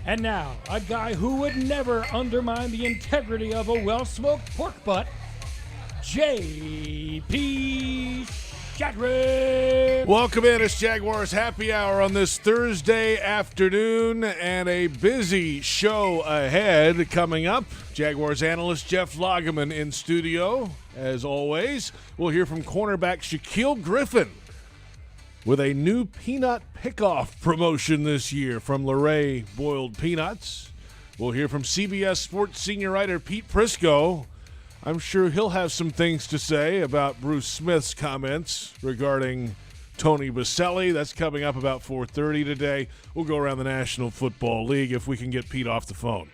And now, a guy who would never undermine the integrity of a well-smoked pork butt, J.P. Shadrick. Welcome in. It's Jaguars Happy Hour on this Thursday afternoon, and a busy show ahead coming up. Jaguars analyst Jeff Lageman in studio, as always. We'll hear from cornerback Shaquille Griffin with a new peanut pickoff promotion this year from Luray Boiled Peanuts. We'll hear from CBS Sports senior writer Pete Prisco. I'm sure he'll have some things to say about Bruce Smith's comments regarding Tony Boselli. That's coming up about 4:30 today. We'll go around the National Football League if we can get Pete off the phone.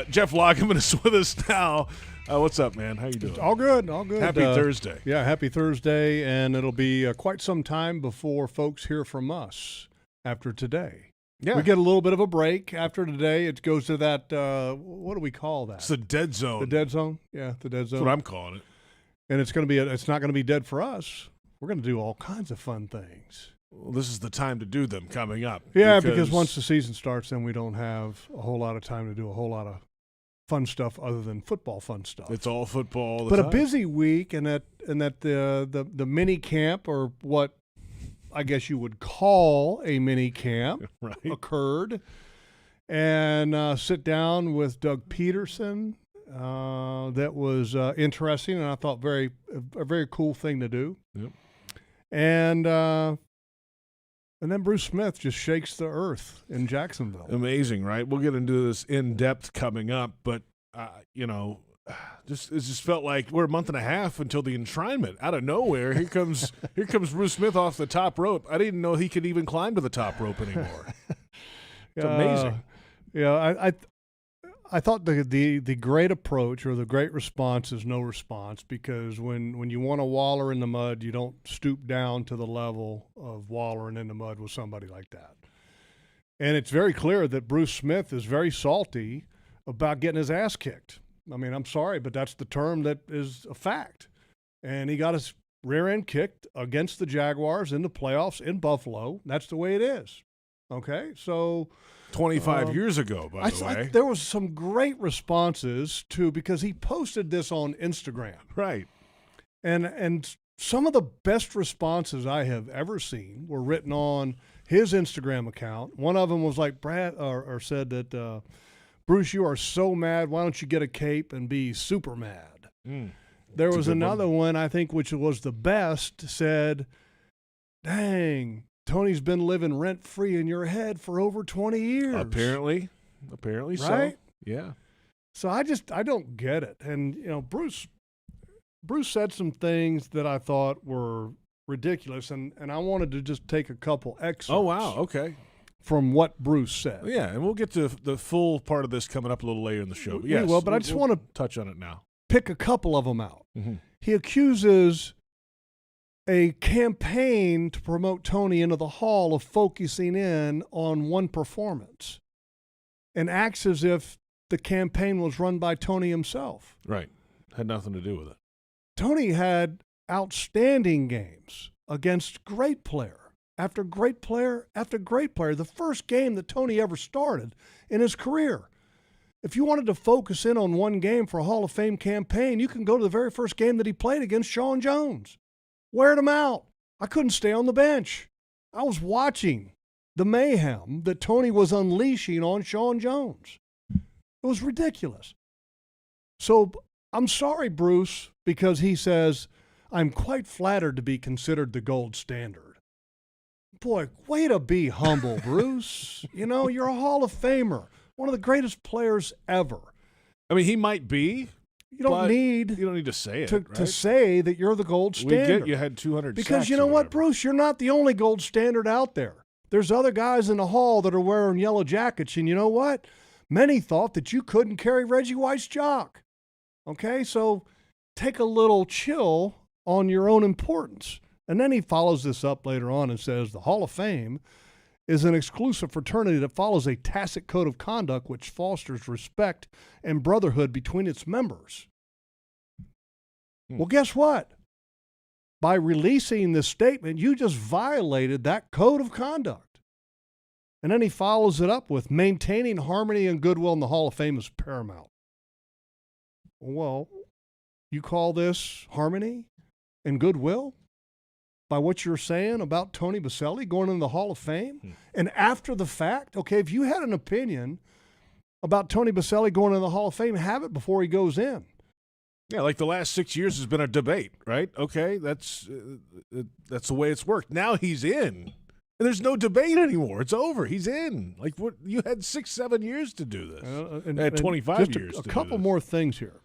Jeff Lageman is with us now. What's up, man? How you doing? All good, all good. Happy Thursday. Yeah, happy Thursday, and it'll be quite some time before folks hear from us after today. Yeah. We get a little bit of a break after today. It goes to that, what do we call that? It's the dead zone. The dead zone? Yeah, the dead zone. That's what I'm calling it. And it's going to be, it's not going to be dead for us. We're going to do all kinds of fun things. Well, this is the time to do them coming up. Yeah, because once the season starts, then we don't have a whole lot of time to do a whole lot of fun stuff other than football fun stuff. It's all football all the but time. A busy week, and that the mini camp, or what I guess you would call a mini camp, right, occurred, and sit down with Doug Peterson. That was interesting, and I thought a very cool thing to do. Yep. And then Bruce Smith just shakes the earth in Jacksonville. Amazing, right? We'll get into this in depth coming up, but it just felt like we're a month and a half until the enshrinement. Out of nowhere, here comes Bruce Smith off the top rope. I didn't know he could even climb to the top rope anymore. It's amazing. Yeah, I thought the great approach or the great response is no response, because when you want to waller in the mud, you don't stoop down to the level of wallering in the mud with somebody like that. And it's very clear that Bruce Smith is very salty about getting his ass kicked. I mean, I'm sorry, but that's the term that is a fact. And he got his rear end kicked against the Jaguars in the playoffs in Buffalo. That's the way it is. Okay, so 25 years ago, by the way. There was some great responses too, because he posted this on Instagram. Right. And some of the best responses I have ever seen were written on his Instagram account. One of them was like, Brad, or said that, Bruce, you are so mad. Why don't you get a cape and be super mad? There was another one, I think, which was the best, said, dang, Tony's been living rent-free in your head for over 20 years. Apparently right? so. Yeah. So I don't get it. And, Bruce said some things that I thought were ridiculous, and I wanted to just take a couple excerpts. Oh, wow. Okay. From what Bruce said. Yeah, and we'll get to the full part of this coming up a little later in the show. But yes, I just want to touch on it now. Pick a couple of them out. Mm-hmm. He accuses a campaign to promote Tony into the Hall of focusing in on one performance, and acts as if the campaign was run by Tony himself. Right. Had nothing to do with it. Tony had outstanding games against great player after great player after great player. The first game that Tony ever started in his career. If you wanted to focus in on one game for a Hall of Fame campaign, you can go to the very first game that he played against Sean Jones. Weared him out. I couldn't stay on the bench. I was watching the mayhem that Tony was unleashing on Sean Jones. It was ridiculous. So I'm sorry, Bruce, because he says, I'm quite flattered to be considered the gold standard. Boy, way to be humble, Bruce. You're a Hall of Famer, one of the greatest players ever. I mean, he might be. You don't need to say it to say that you're the gold standard. We get you had 200 because sacks you know what, whatever. Bruce, you're not the only gold standard out there. There's other guys in the hall that are wearing yellow jackets, and you know what? Many thought that you couldn't carry Reggie White's jock. Okay, so take a little chill on your own importance. And then he follows this up later on and says the Hall of Fame is an exclusive fraternity that follows a tacit code of conduct which fosters respect and brotherhood between its members. Well, guess what? By releasing this statement, you just violated that code of conduct. And then he follows it up with maintaining harmony and goodwill in the Hall of Fame is paramount. Well, you call this harmony and goodwill by what you're saying about Tony Boselli going in the Hall of Fame? And after the fact, okay, if you had an opinion about Tony Boselli going in the Hall of Fame, have it before he goes in. Yeah, like the last 6 years has been a debate, right? Okay, that's the way it's worked. Now he's in. And there's no debate anymore. It's over. He's in. Like, what? You had 6-7 years to do this. And 25 years to do this. A couple more things here.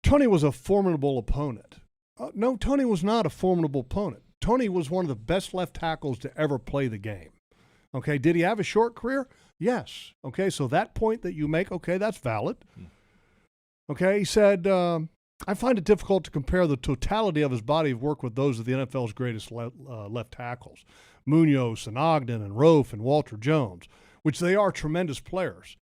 Tony was a formidable opponent. No, Tony was not a formidable opponent. Tony was one of the best left tackles to ever play the game. Okay, did he have a short career? Yes. Okay, so that point that you make, okay, that's valid. Okay, he said, I find it difficult to compare the totality of his body of work with those of the NFL's greatest left tackles. Munoz and Ogden and Rofe and Walter Jones, which they are tremendous players.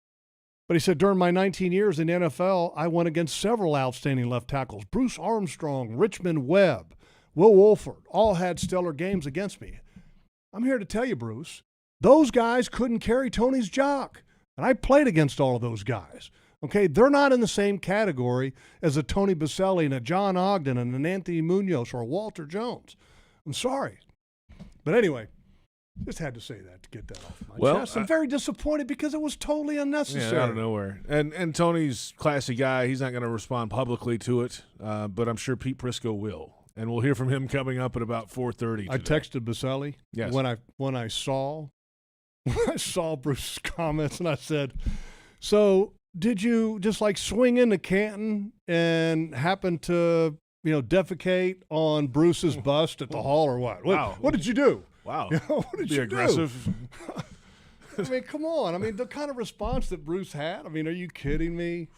But he said, during my 19 years in the NFL, I went against several outstanding left tackles. Bruce Armstrong, Richmond Webb, Will Wolford, all had stellar games against me. I'm here to tell you, Bruce, those guys couldn't carry Tony's jock. And I played against all of those guys. Okay, they're not in the same category as a Tony Boselli and a John Ogden and an Anthony Munoz or a Walter Jones. I'm sorry. But anyway, just had to say that to get that off my chest. I'm very disappointed because it was totally unnecessary. Yeah, out of nowhere. And Tony's a classy guy. He's not going to respond publicly to it, but I'm sure Pete Prisco will. And we'll hear from him coming up at about 4:30 today. I texted Boselli when I saw Bruce's comments, and I said, so did you just like swing into Canton and happen to defecate on Bruce's bust at the hall or what? Wow. What did you do? Wow. What did you aggressive. I mean, come on. I mean, the kind of response that Bruce had, I mean, are you kidding me?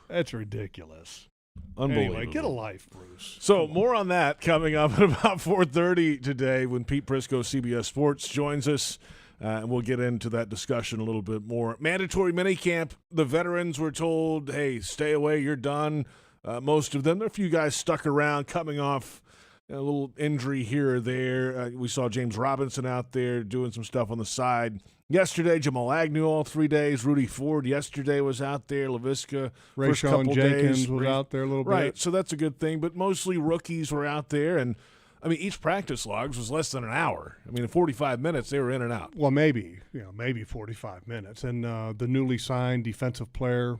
That's ridiculous. Unbelievable. Anyway, get a life, Bruce. So more on that coming up at about 4:30 today when Pete Prisco, CBS Sports, joins us. And we'll get into that discussion a little bit more. Mandatory minicamp. The veterans were told, hey, stay away, you're done. Most of them. There are a few guys stuck around coming off a little injury here or there. We saw James Robinson out there doing some stuff on the side. Yesterday, Jamal Agnew all 3 days. Rudy Ford yesterday was out there. LaVisca first couple Jenkins days. was out there a little bit. Right, so that's a good thing. But mostly rookies were out there. And, I mean, each practice logs was less than an hour. I mean, in 45 minutes, they were in and out. Well, maybe 45 minutes. And the newly signed defensive player,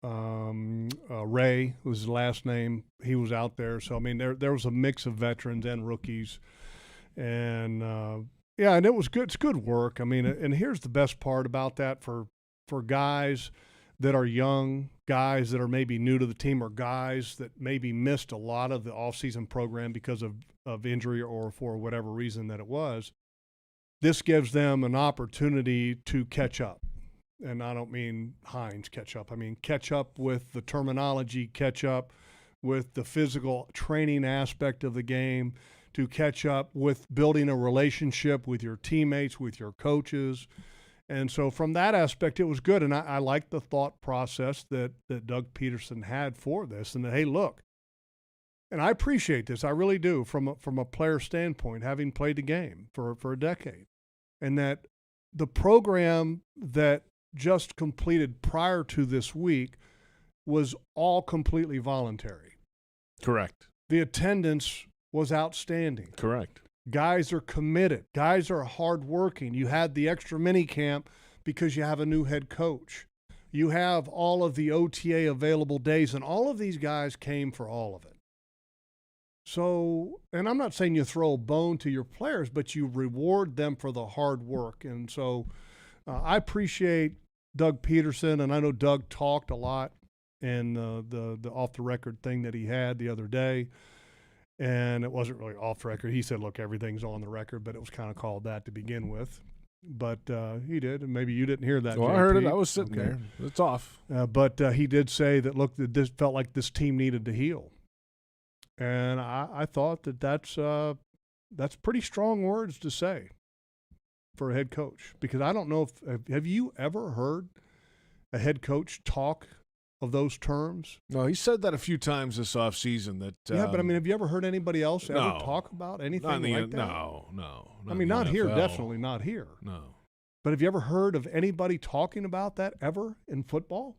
Ray was his last name. He was out there. So, I mean, there was a mix of veterans and rookies. And, and it was good. It's good work. I mean, and here's the best part about that for guys that are young, guys that are maybe new to the team, or guys that maybe missed a lot of the offseason program because of injury or for whatever reason that it was. This gives them an opportunity to catch up. And I don't mean Hines catch up. I mean catch up with the terminology, catch up with the physical training aspect of the game, to catch up with building a relationship with your teammates, with your coaches. And so from that aspect, it was good. And I like the thought process that Doug Peterson had for this. And that, hey, look, and I appreciate this. I really do from a player standpoint, having played the game for a decade. And that the program that just completed prior to this week was all completely voluntary. Correct. The attendance was outstanding. Correct. Guys are committed. Guys are hardworking. You had the extra mini camp because you have a new head coach. You have all of the OTA available days, and all of these guys came for all of it. So, and I'm not saying you throw a bone to your players, but you reward them for the hard work. And so I appreciate Doug Peterson, and I know Doug talked a lot in the off-the-record thing that he had the other day. And it wasn't really off the record. He said, look, everything's on the record, but it was kind of called that to begin with. But he did, and maybe you didn't hear that. Well, JP. I heard it. I was sitting there. It's off. But he did say that, look, that this felt like this team needed to heal. And I thought that's pretty strong words to say for a head coach. Because I don't know have you ever heard a head coach talk of those terms? No, he said that a few times this offseason. That but I mean, have you ever heard anybody else ever talk about anything like that? No. I mean, not here, definitely not here. No. But have you ever heard of anybody talking about that ever in football?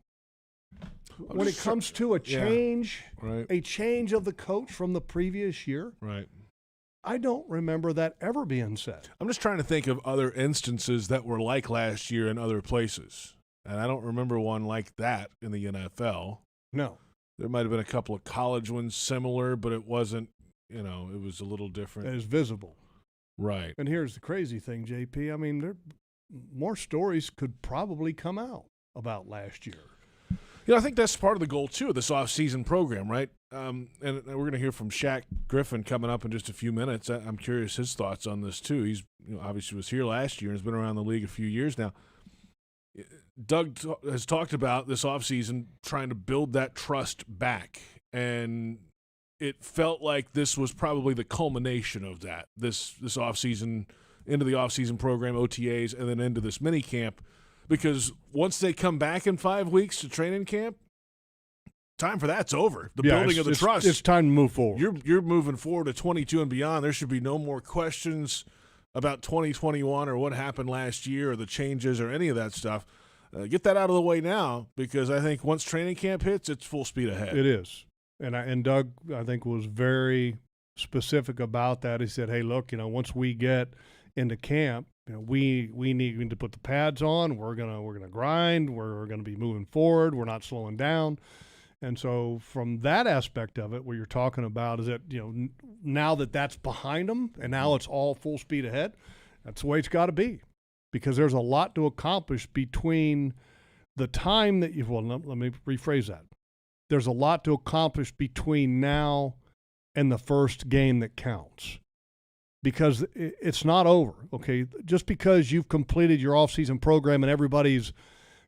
When it comes to a change, a change of the coach from the previous year, I don't remember that ever being said. I'm just trying to think of other instances that were like last year in other places, and I don't remember one like that in the NFL. No. There might have been a couple of college ones similar, but it wasn't, it was a little different. It was visible. Right. And here's the crazy thing, JP. I mean, more stories could probably come out about last year. I think that's part of the goal, too, of this off-season program, right? And we're going to hear from Shaq Griffin coming up in just a few minutes. I'm curious his thoughts on this, too. He's obviously was here last year and has been around the league a few years now. Doug has talked about this offseason trying to build that trust back, and it felt like this was probably the culmination of that, this offseason, into the offseason program, OTAs, and then into this minicamp. Because once they come back in 5 weeks to training camp, time for that's over. The building of the trust. It's time to move forward. You're moving forward to 22 and beyond. There should be no more questions about 2021 or what happened last year or the changes or any of that stuff. Get that out of the way now, because I think once training camp hits, it's full speed ahead. It is. And Doug, I think, was very specific about that. He said, hey, look, once we get into camp, we need to put the pads on. We're gonna grind. We're gonna be moving forward. We're not slowing down. And so from that aspect of it, what you're talking about is that now that that's behind them and now it's all full speed ahead, that's the way it's got to be, because there's a lot to accomplish between the time that let me rephrase that. There's a lot to accomplish between now and the first game that counts. Because it's not over, okay? Just because you've completed your off-season program and everybody's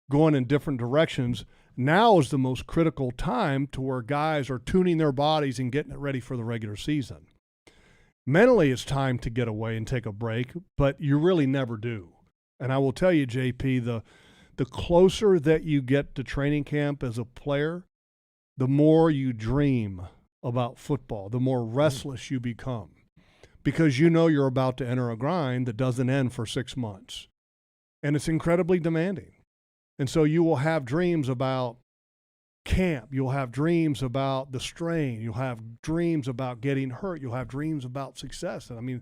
going in different directions, now is the most critical time to where guys are tuning their bodies and getting it ready for the regular season. Mentally, it's time to get away and take a break, but you really never do. And I will tell you, JP, the closer that you get to training camp as a player, the more you dream about football, the more restless you become. Because you're about to enter a grind that doesn't end for 6 months. And it's incredibly demanding. And so you will have dreams about camp. You'll have dreams about the strain. You'll have dreams about getting hurt. You'll have dreams about success. And I mean,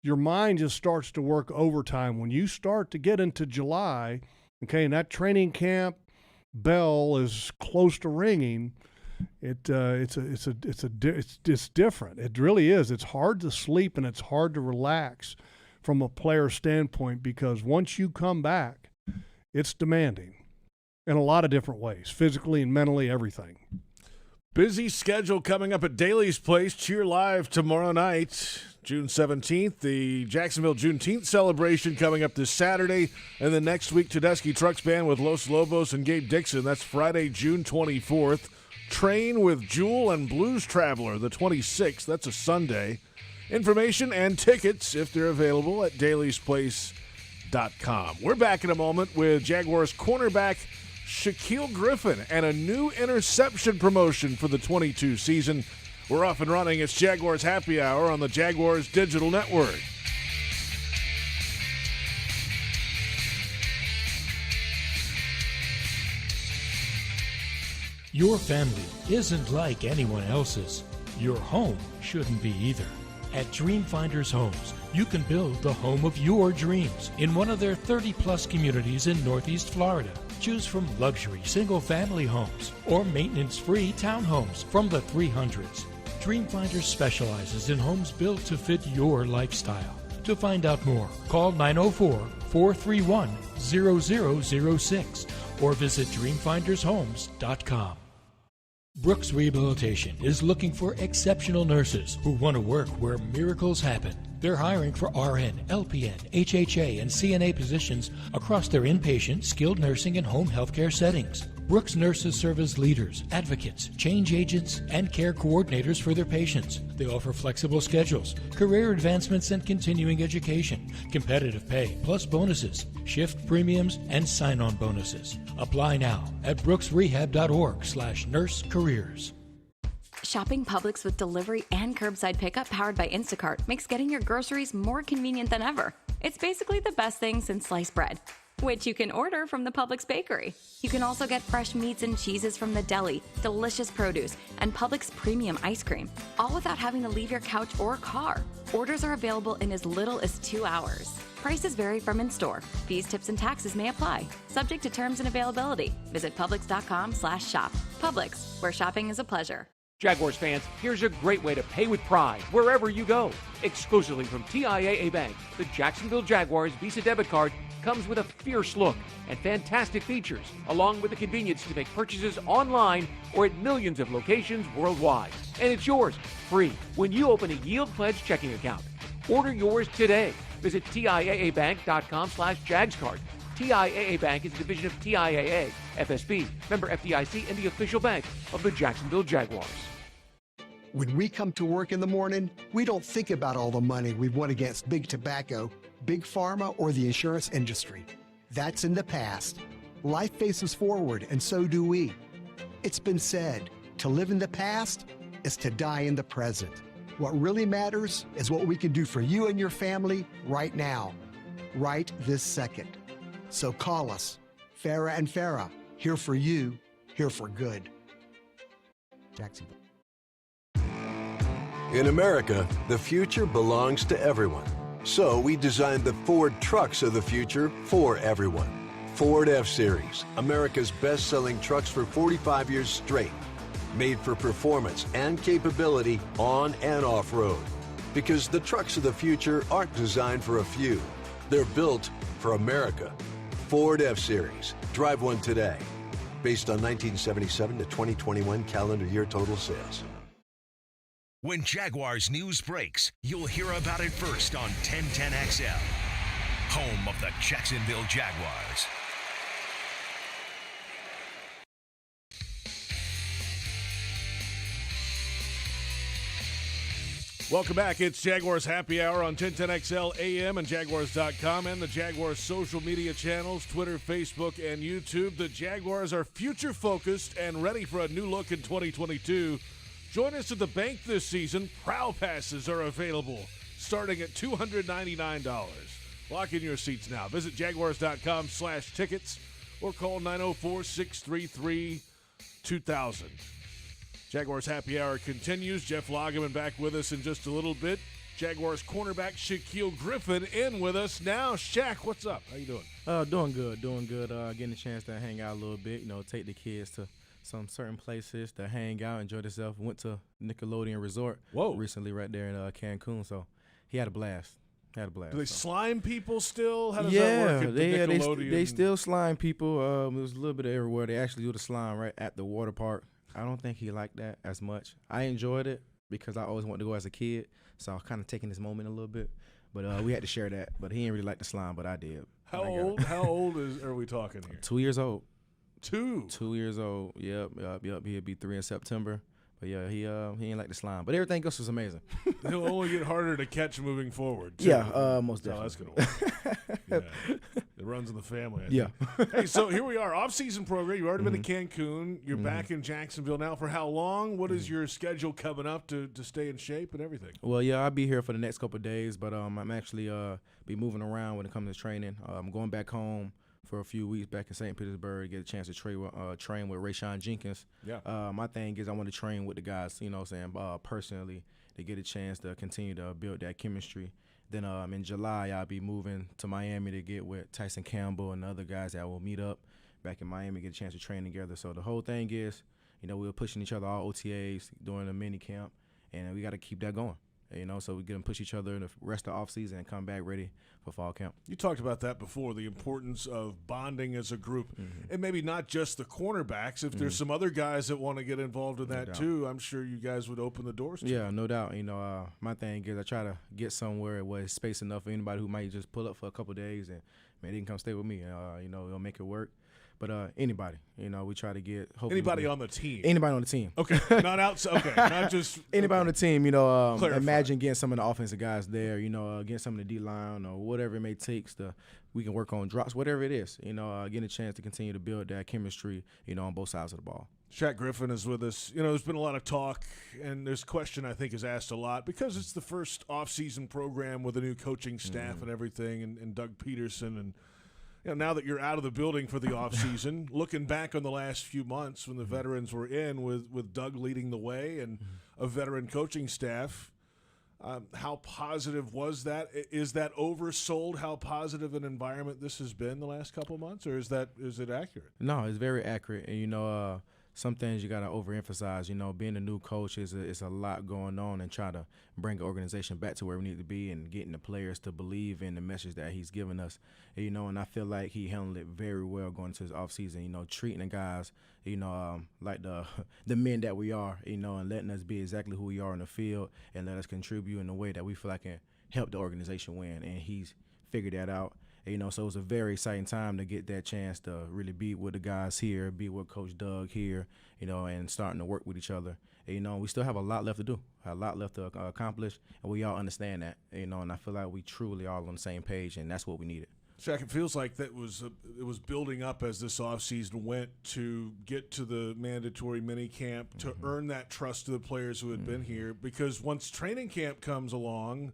your mind just starts to work overtime when you start to get into July, okay, and that training camp bell is close to ringing. It's different. It really is. It's hard to sleep and it's hard to relax from a player standpoint, because once you come back, it's demanding in a lot of different ways, physically and mentally, everything. Busy schedule coming up at Daly's Place. Cheer Live tomorrow night, June 17th. The Jacksonville Juneteenth celebration coming up this Saturday. And then next week, Tedeschi Trucks Band with Los Lobos and Gabe Dixon. That's Friday, June 24th. Train with Jewel and Blues Traveler, the 26th. That's a Sunday. Information and tickets, if they're available, at dailysplace.com. We're back in a moment with Jaguars cornerback Shaquille Griffin and a new interception promotion for the 22 season. We're off and running. It's Jaguars Happy Hour on the Jaguars Digital Network. Your family isn't like anyone else's. Your home shouldn't be either. At Dreamfinders Homes, you can build the home of your dreams in one of their 30-plus communities in Northeast Florida. Choose from luxury single-family homes or maintenance-free townhomes from the 300s. Dreamfinders specializes in homes built to fit your lifestyle. To find out more, call 904-431-0006 or visit dreamfindershomes.com. Brooks Rehabilitation is looking for exceptional nurses who want to work where miracles happen. They're hiring for RN, LPN, HHA, and CNA positions across their inpatient, skilled nursing, and home healthcare settings. Brooks nurses serve as leaders, advocates, change agents, and care coordinators for their patients. They offer flexible schedules, career advancements, and continuing education, competitive pay, plus bonuses, shift premiums, and sign-on bonuses. Apply now at brooksrehab.org/nursecareers. Shopping Publix with delivery and curbside pickup powered by Instacart makes getting your groceries more convenient than ever. It's basically the best thing since sliced bread, which you can order from the Publix bakery. You can also get fresh meats and cheeses from the deli, delicious produce, and Publix premium ice cream, all without having to leave your couch or car. Orders are available in as little as 2 hours. Prices vary from in-store. Fees, tips, and taxes may apply. Subject to terms and availability. Visit Publix.com/shop. Publix, where shopping is a pleasure. Jaguars fans, here's a great way to pay with pride wherever you go. Exclusively from TIAA Bank, the Jacksonville Jaguars Visa debit card comes with a fierce look and fantastic features, along with the convenience to make purchases online or at millions of locations worldwide. And it's yours, free, when you open a Yield Pledge checking account. Order yours today. Visit TIAABank.com/JagsCard. TIAA Bank is a division of TIAA, FSB, member FDIC, and the official bank of the Jacksonville Jaguars. When we come to work in the morning, we don't think about all the money we've won against big tobacco, big pharma, or the insurance industry. That's in the past. Life faces forward, and so do we. It's been said, to live in the past is to die in the present. What really matters is what we can do for you and your family right now, right this second. So call us, Farah and Farah, here for you, here for good. Jacksonville. In America, the future belongs to everyone. So we designed the Ford trucks of the future for everyone. Ford F-Series, America's best-selling trucks for 45 years straight. Made for performance and capability on and off-road. Because the trucks of the future aren't designed for a few. They're built for America. Ford F-Series. Drive one today. Based on 1977 to 2021 calendar year total sales. When Jaguars news breaks, you'll hear about it first on 1010XL, home of the Jacksonville Jaguars. Welcome back. It's Jaguars Happy Hour on 1010XL AM and Jaguars.com and the Jaguars social media channels, Twitter, Facebook, and YouTube. The Jaguars are future-focused and ready for a new look in 2022. Join us at the bank this season. Prow passes are available, starting at $299. Lock in your seats now. Visit Jaguars.com/tickets or call 904-633-2000. Jaguars Happy Hour continues. Jeff Lageman back with us in just a little bit. Jaguars cornerback Shaquille Griffin in with us now. Shaq, what's up? How you doing? Doing good. Getting a chance to hang out a little bit, take the kids to some certain places to hang out, enjoy themselves. Went to Nickelodeon Resort recently right there in Cancun, so he had a blast. Do they slime people still? How does that Yeah, work at the Nickelodeon? they still slime people. It was a little bit of everywhere. They actually do the slime right at the water park. I don't think he liked that as much. I enjoyed it because I always wanted to go as a kid, so I was kind of taking this moment a little bit. But we had to share that. But he didn't really like the slime, but I did. How old are we talking here? 2 years old. 2 years old. Yep. He'll be 3 in September. But yeah, he ain't like the slime. But everything else was amazing. He'll only get harder to catch moving forward, too. Yeah, most definitely. Oh, that's going to work. Yeah. It runs in the family, I think. Yeah. Hey, so here we are, off-season program. You've already been to Cancun. You're back in Jacksonville now. For how long? What is your schedule coming up to stay in shape and everything? Well, yeah, I'll be here for the next couple of days, but I'm actually be moving around when it comes to training. I'm going back home for a few weeks back in St. Petersburg, get a chance to train with Rayshawn Jenkins. Yeah. My thing is I want to train with the guys, personally, to get a chance to continue to build that chemistry. Then in July, I'll be moving to Miami to get with Tyson Campbell and the other guys that will meet up back in Miami, get a chance to train together. So the whole thing is, we're pushing each other all OTAs during the minicamp, and we got to keep that going. So we get them push each other in the rest of the offseason and come back ready for fall camp. You talked about that before, the importance of bonding as a group. And maybe not just the cornerbacks. If there's some other guys that want to get involved in that too, I'm sure you guys would open the doors to. Yeah, no doubt. My thing is I try to get somewhere where it's space enough for anybody who might just pull up for a couple of days and, they can come stay with me. It'll make it work. But anybody, we try to get anybody on the team. Anybody on the team. Okay, not outside. Okay, not just anybody on the team. Clarify. Imagine getting some of the offensive guys there. Getting some of the D line or whatever it may take. We can work on drops, whatever it is. Getting a chance to continue to build that chemistry. On both sides of the ball. Shaq Griffin is with us. There's been a lot of talk, and this question I think is asked a lot because it's the first off-season program with a new coaching staff and everything, and Doug Peterson. And now that you're out of the building for the off-season, looking back on the last few months when the veterans were in with Doug leading the way and a veteran coaching staff, how positive was that? Is that oversold how positive an environment this has been the last couple of months, or is it accurate? No, it's very accurate. And, some things you got to overemphasize. Being a new coach is a lot going on, and try to bring the organization back to where we need to be and getting the players to believe in the message that he's given us. And I feel like he handled it very well going into his offseason, treating the guys, like the men that we are, and letting us be exactly who we are in the field and let us contribute in a way that we feel like can help the organization win. And he's figured that out. So it was a very exciting time to get that chance to really be with the guys here, be with Coach Doug here, and starting to work with each other. We still have a lot left to do, a lot left to accomplish, and we all understand that, and I feel like we truly are on the same page, and that's what we needed. Shaq, it feels like it was building up as this offseason went to get to the mandatory minicamp to earn that trust of the players who had been here, because once training camp comes along,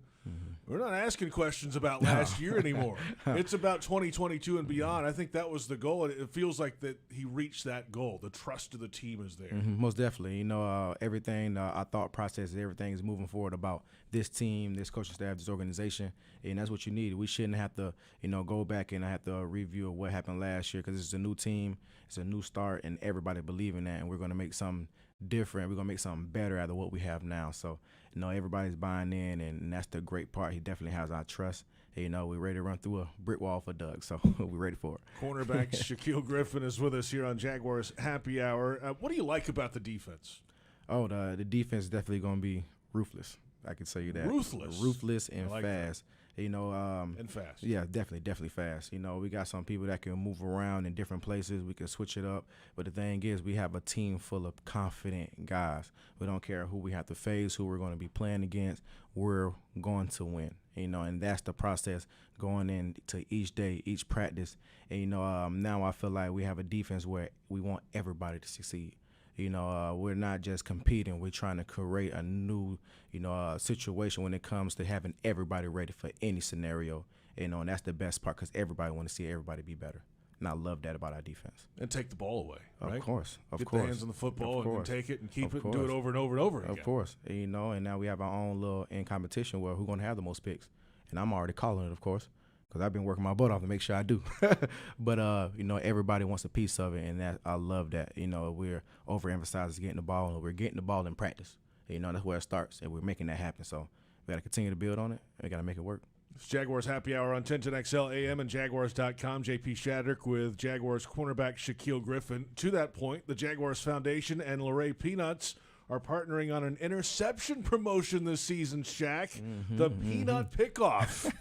we're not asking questions about last year anymore. It's about 2022 and beyond. I think that was the goal. It feels like that he reached that goal. The trust of the team is there. Most definitely. Everything, our thought process, everything is moving forward about this team, this coaching staff, this organization, and that's what you need. We shouldn't have to, go back and have to review what happened last year, because it's a new team, it's a new start, and everybody believe in that, and we're going to make something different. We're going to make something better out of what we have now. So, everybody's buying in, and that's the great part. He definitely has our trust. We're ready to run through a brick wall for Doug, so we're ready for it. Cornerback Shaquille Griffin is with us here on Jaguars Happy Hour. What do you like about the defense? Oh, the defense is definitely going to be ruthless. I can tell you that. Ruthless and like fast. And fast. Yeah, definitely fast. We got some people that can move around in different places. We can switch it up. But the thing is, we have a team full of confident guys. We don't care who we have to face, who we're going to be playing against. We're going to win. And that's the process going into each day, each practice. And, now I feel like we have a defense where we want everybody to succeed. We're not just competing. We're trying to create a new, situation when it comes to having everybody ready for any scenario. And that's the best part, because everybody want to see everybody be better. And I love that about our defense. And take the ball away, right? Of course. Get the hands on the football and take it and keep it and do it over and over and over again. Of course. And now we have our own little in competition where who's going to have the most picks. And I'm already calling it, of course, because I've been working my butt off to make sure I do. But, everybody wants a piece of it, and I love that. We're overemphasizing getting the ball, and we're getting the ball in practice. That's where it starts, and we're making that happen. So we got to continue to build on it, and we got to make it work. It's Jaguars Happy Hour on 1010XL AM and Jaguars.com. J.P. Shadrick with Jaguars cornerback Shaquille Griffin. To that point, the Jaguars Foundation and Luray Peanuts are partnering on an interception promotion this season, Shaq. The Peanut Pickoff.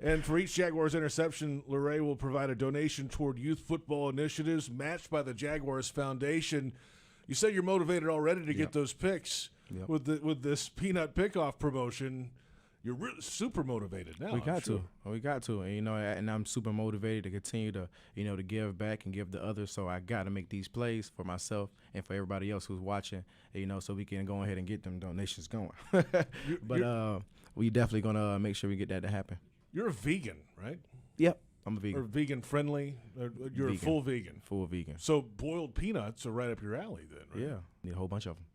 And for each Jaguars interception, Luray will provide a donation toward youth football initiatives matched by the Jaguars Foundation. You say you're motivated already to get those picks. With this Peanut Pickoff promotion. You're super motivated now. We got to, and I'm super motivated to continue to, to give back and give to others. So I got to make these plays for myself and for everybody else who's watching, so we can go ahead and get them donations going. But we definitely gonna make sure we get that to happen. You're a vegan, right? Yep, I'm a vegan. Or vegan friendly. You're vegan. A full vegan. Full vegan. So boiled peanuts are right up your alley, then, right? Yeah, need a whole bunch of them.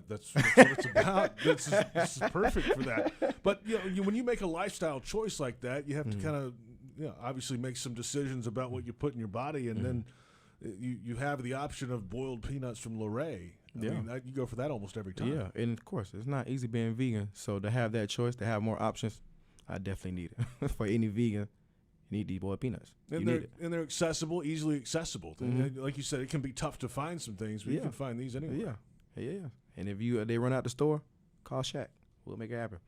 That's what it's about. This is perfect for that. But when you make a lifestyle choice like that, you have to kind of, obviously make some decisions about what you put in your body, and then you have the option of boiled peanuts from Luray. I mean, you go for that almost every time. Yeah, and of course, it's not easy being vegan. So to have that choice, to have more options, I definitely need it. For any vegan, you need these boiled peanuts. And they're accessible, easily accessible. Like you said, it can be tough to find some things, but you can find these anywhere. Yeah. And if they run out the store, call Shaq. We'll make it happen.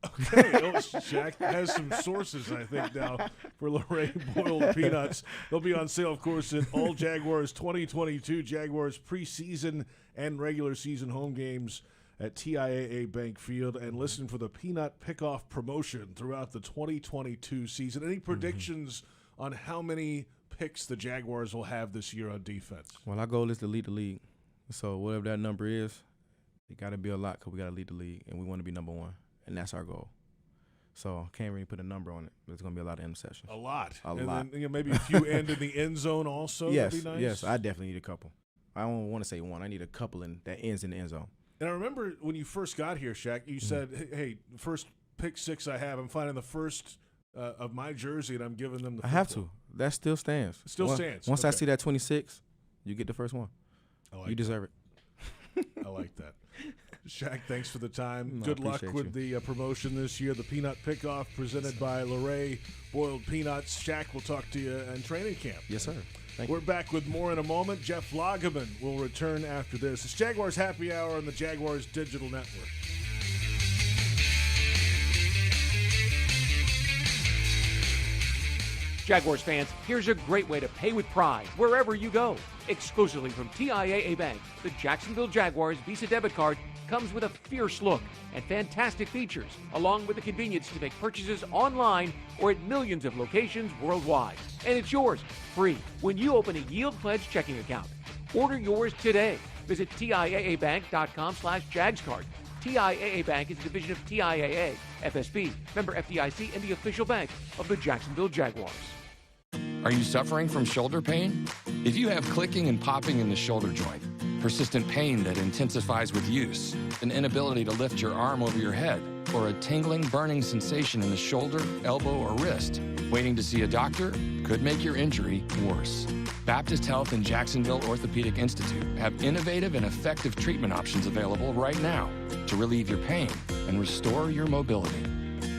Okay, Shaq has some sources, I think, now for Lorraine boiled peanuts. They'll be on sale, of course, at all Jaguars 2022 Jaguars preseason and regular season home games at TIAA Bank Field. And listen for the peanut pickoff promotion throughout the 2022 season. Any predictions on how many picks the Jaguars will have this year on defense? Well, our goal is to lead the league. So whatever that number is, it got to be a lot because we got to lead the league, and we want to be number one. And that's our goal. So I can't really put a number on it, but it's going to be a lot of interceptions. A lot. A and lot. Then, maybe a few end in the end zone also. Yes, That'd be nice. yes. I definitely need a couple. I don't want to say one. I need a couple that ends in the end zone. And I remember when you first got here, Shaq, you said, hey, first pick 6 I have, I'm finding the first of my jersey, and I'm giving them the football. I have to. That still stands. It still stands. Once I see that 26, you get the first one. You deserve it. I like that. Shaq, thanks for the time. No, Good luck with the promotion this year. The Peanut Pickoff presented by Lorraine Boiled Peanuts. Shaq, we'll talk to you in training camp. Yes, sir. We're back with more in a moment. Jeff Lageman will return after this. It's Jaguars Happy Hour on the Jaguars Digital Network. Jaguars fans, here's a great way to pay with pride wherever you go. Exclusively from TIAA Bank, the Jacksonville Jaguars Visa Debit Card comes with a fierce look and fantastic features, along with the convenience to make purchases online or at millions of locations worldwide. And it's yours, free, when you open a Yield Pledge checking account. Order yours today. Visit TIAABank.com/JagsCard. TIAA Bank is a division of TIAA, FSB, member FDIC, and the official bank of the Jacksonville Jaguars. Are you suffering from shoulder pain? If you have clicking and popping in the shoulder joint, persistent pain that intensifies with use, an inability to lift your arm over your head, or a tingling, burning sensation in the shoulder, elbow, or wrist, waiting to see a doctor could make your injury worse. Baptist Health and Jacksonville Orthopedic Institute have innovative and effective treatment options available right now to relieve your pain and restore your mobility.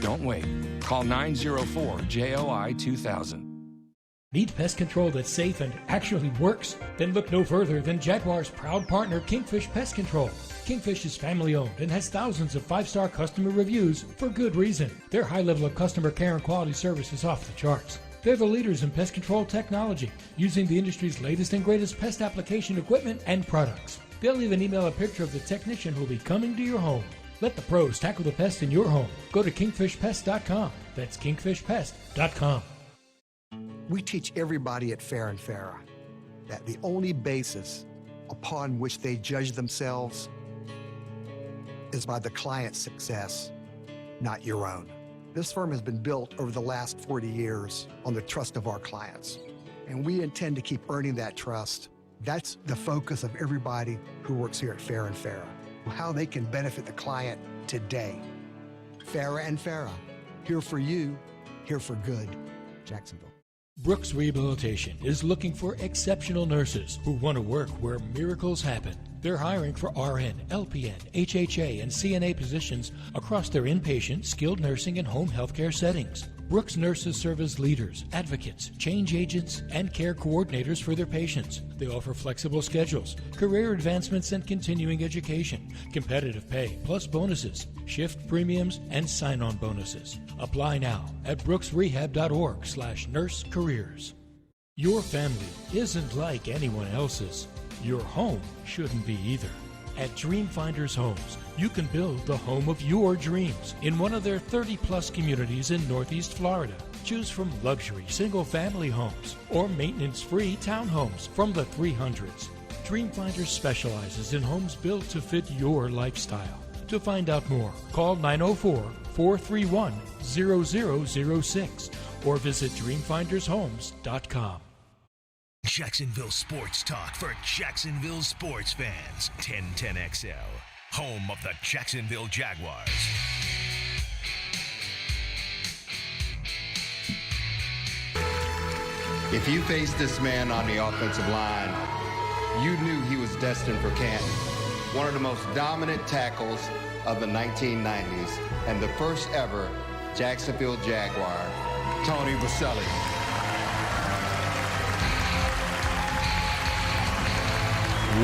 Don't wait. Call 904-JOI-2000. Need pest control that's safe and actually works? Then look no further than Jaguar's proud partner, Kingfish Pest Control. Kingfish is family-owned and has thousands of 5-star customer reviews for good reason. Their high level of customer care and quality service is off the charts. They're the leaders in pest control technology, using the industry's latest and greatest pest application equipment and products. They'll even email a picture of the technician who'll be coming to your home. Let the pros tackle the pest in your home. Go to kingfishpest.com. That's kingfishpest.com. We teach everybody at Fair and Farah that the only basis upon which they judge themselves is by the client's success, not your own. This firm has been built over the last 40 years on the trust of our clients, and we intend to keep earning that trust. That's the focus of everybody who works here at Fair and Farah, how they can benefit the client today. Farah and Farah, here for you, here for good. Jacksonville. Brooks Rehabilitation is looking for exceptional nurses who want to work where miracles happen. They're hiring for RN, LPN, HHA, and CNA positions across their inpatient, skilled nursing, and home healthcare settings. Brooks nurses serve as leaders, advocates, change agents, and care coordinators for their patients. They offer flexible schedules, career advancements, and continuing education, competitive pay, plus bonuses, shift premiums, and sign-on bonuses. Apply now at brooksrehab.org/nurse careers. Your family isn't like anyone else's. Your home shouldn't be either. At Dreamfinders Homes, you can build the home of your dreams in one of their 30-plus communities in Northeast Florida. Choose from luxury single-family homes or maintenance-free townhomes from the 300s. Dreamfinders specializes in homes built to fit your lifestyle. To find out more, call 904-431-0006 or visit dreamfindershomes.com. Jacksonville Sports Talk for Jacksonville sports fans. 1010XL, home of the Jacksonville Jaguars. If you faced this man on the offensive line, you knew he was destined for Canton. One of the most dominant tackles of the 1990s and the first ever Jacksonville Jaguar, Tony Boselli.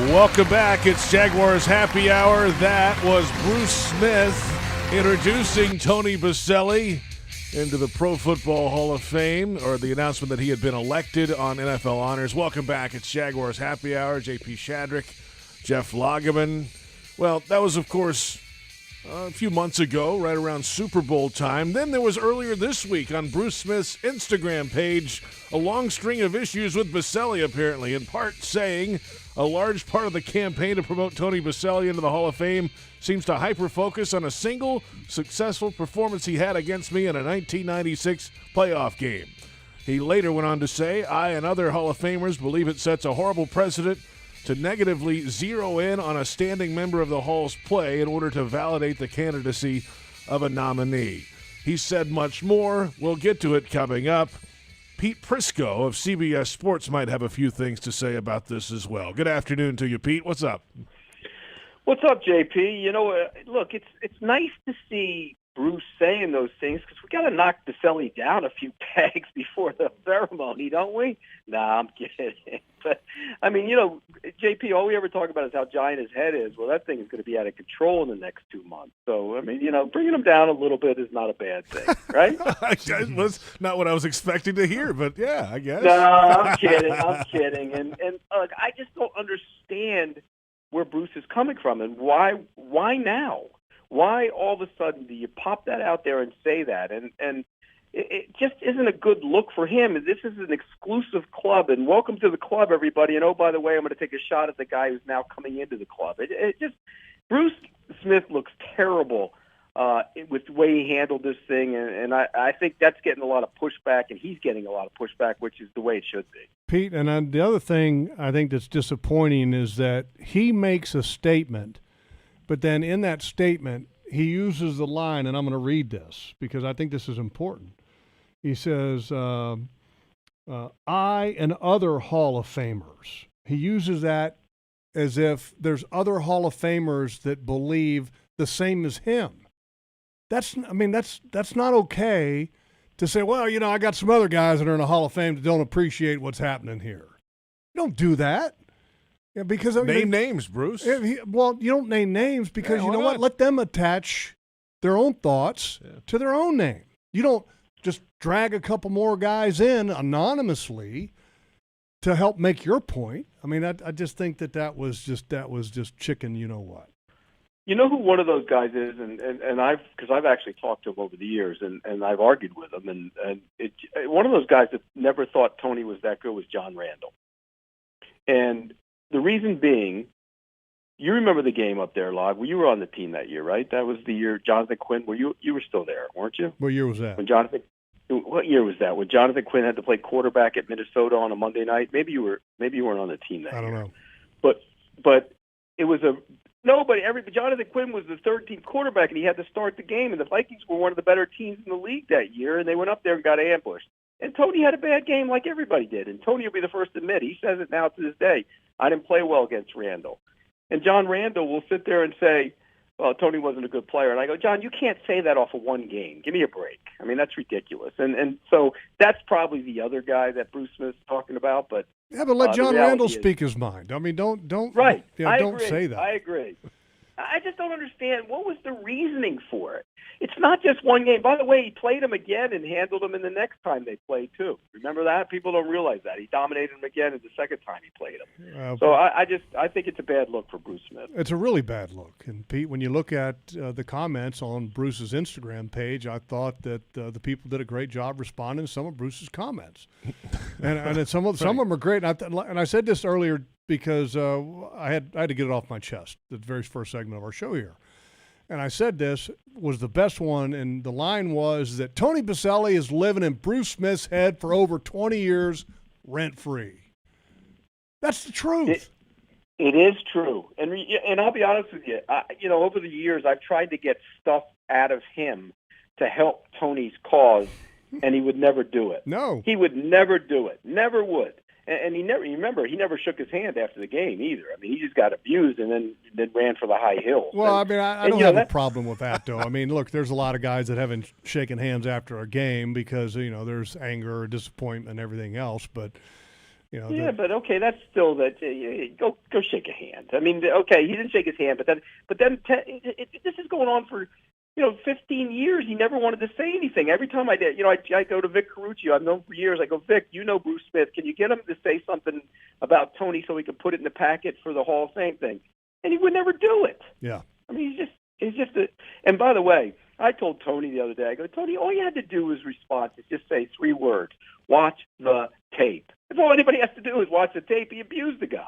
Welcome back. It's Jaguars Happy Hour. That was Bruce Smith Introducing Tony Boselli into the Pro Football Hall of Fame, or the announcement that he had been elected on NFL honors. Welcome back. It's Jaguars Happy Hour. J.P. Shadrick, Jeff Lageman. Well, that was, of course, a few months ago, right around Super Bowl time. Then there was earlier this week on Bruce Smith's Instagram page a long string of issues with Boselli, apparently, in part saying a large part of the campaign to promote Tony Boselli into the Hall of Fame seems to hyper-focus on a single successful performance he had against me in a 1996 playoff game. He later went on to say, I and other Hall of Famers believe it sets a horrible precedent to negatively zero in on a standing member of the Hall's play in order to validate the candidacy of a nominee. He said much more. We'll get to it coming up. Pete Prisco of CBS Sports might have a few things to say about this as well. Good afternoon to you, Pete. What's up? What's up, JP? You know, look, it's nice to see Bruce saying those things because we got to knock Boselli down a few pegs before the ceremony, don't we? Nah, I'm kidding. But, I mean, you know, JP, all we ever talk about is how giant his head is. Well, that thing is going to be out of control in the next 2 months. So, I mean, you know, bringing him down a little bit is not a bad thing, right? That's not what I was expecting to hear, but yeah, I guess. No, I'm kidding. I'm kidding. And look, I just don't understand where Bruce is coming from and why now? Why all of a sudden do you pop that out there and say that? And it just isn't a good look for him. This is an exclusive club, and welcome to the club, everybody. And, oh, by the way, I'm going to take a shot at the guy who's now coming into the club. It just Bruce Smith looks terrible with the way he handled this thing, and I think that's getting a lot of pushback, and he's getting a lot of pushback, which is the way it should be. Pete, and the other thing I think that's disappointing is that he makes a statement, but then in that statement he uses the line, and I'm going to read this because I think this is important. He says, I and other Hall of Famers. He uses that as if there's other Hall of Famers that believe the same as him. That's not okay to say, well, you know, I got some other guys that are in the Hall of Fame that don't appreciate what's happening here. You don't do that. Yeah, because name names, Bruce. Well, you don't name names because you know what? Let them attach their own thoughts to their own name. You don't just drag a couple more guys in anonymously to help make your point. I mean, I just think that was just chicken. You know what? You know who one of those guys is, and I've actually talked to him over the years, and I've argued with him, and one of those guys that never thought Tony was that good was John Randall, and the reason being, you remember the game up there, Log. Well, you were on the team that year, right? That was the year Jonathan Quinn. You were still there, weren't you? What year was that? What year was that? When Jonathan Quinn had to play quarterback at Minnesota on a Monday night? Maybe you weren't on the team that year. I don't know. But it was Jonathan Quinn was the third-team quarterback, and he had to start the game. And the Vikings were one of the better teams in the league that year, and they went up there and got ambushed. And Tony had a bad game like everybody did. And Tony will be the first to admit. He says it now to this day. I didn't play well against Randall. And John Randall will sit there and say, well, Tony wasn't a good player. And I go, John, you can't say that off of one game. Give me a break. I mean, that's ridiculous. And so that's probably the other guy that Bruce Smith's talking about. But let John Randall speak his mind. I mean, don't right. Don't say that. I agree. I just don't understand what was the reasoning for it. It's not just one game. By the way, he played him again and handled him in the next time they played too. Remember that? People don't realize that. He dominated him again in the second time he played him. So I think it's a bad look for Bruce Smith. It's a really bad look. And Pete, when you look at the comments on Bruce's Instagram page, I thought that the people did a great job responding to some of Bruce's comments. and some of them are great. And I said this earlier because I had to get it off my chest, the very first segment of our show here. And I said this was the best one, and the line was that Tony Boselli is living in Bruce Smith's head for over 20 years rent-free. That's the truth. It is true. And I'll be honest with you, over the years I've tried to get stuff out of him to help Tony's cause, and he would never do it. No. He would never do it. Never would. And he never shook his hand after the game either. I mean, he just got abused and then ran for the high hills. Well, I mean, I don't have a problem with that, though. I mean, look, there's a lot of guys that haven't shaken hands after a game because, there's anger or disappointment and everything else. But, Yeah, but okay, that's still that. Go shake a hand. I mean, okay, he didn't shake his hand, but then this is going on for 15 years, he never wanted to say anything. Every time I did, I go to Vic Caruccio. I've known for years. I go, Vic, Bruce Smith. Can you get him to say something about Tony so we can put it in the packet for the Hall of Fame thing? And he would never do it. Yeah. I mean, he's just a. And by the way, I told Tony the other day, I go, Tony, all you had to do was respond is just say 3 words: watch the tape. That's all anybody has to do is watch the tape. He abused the guy.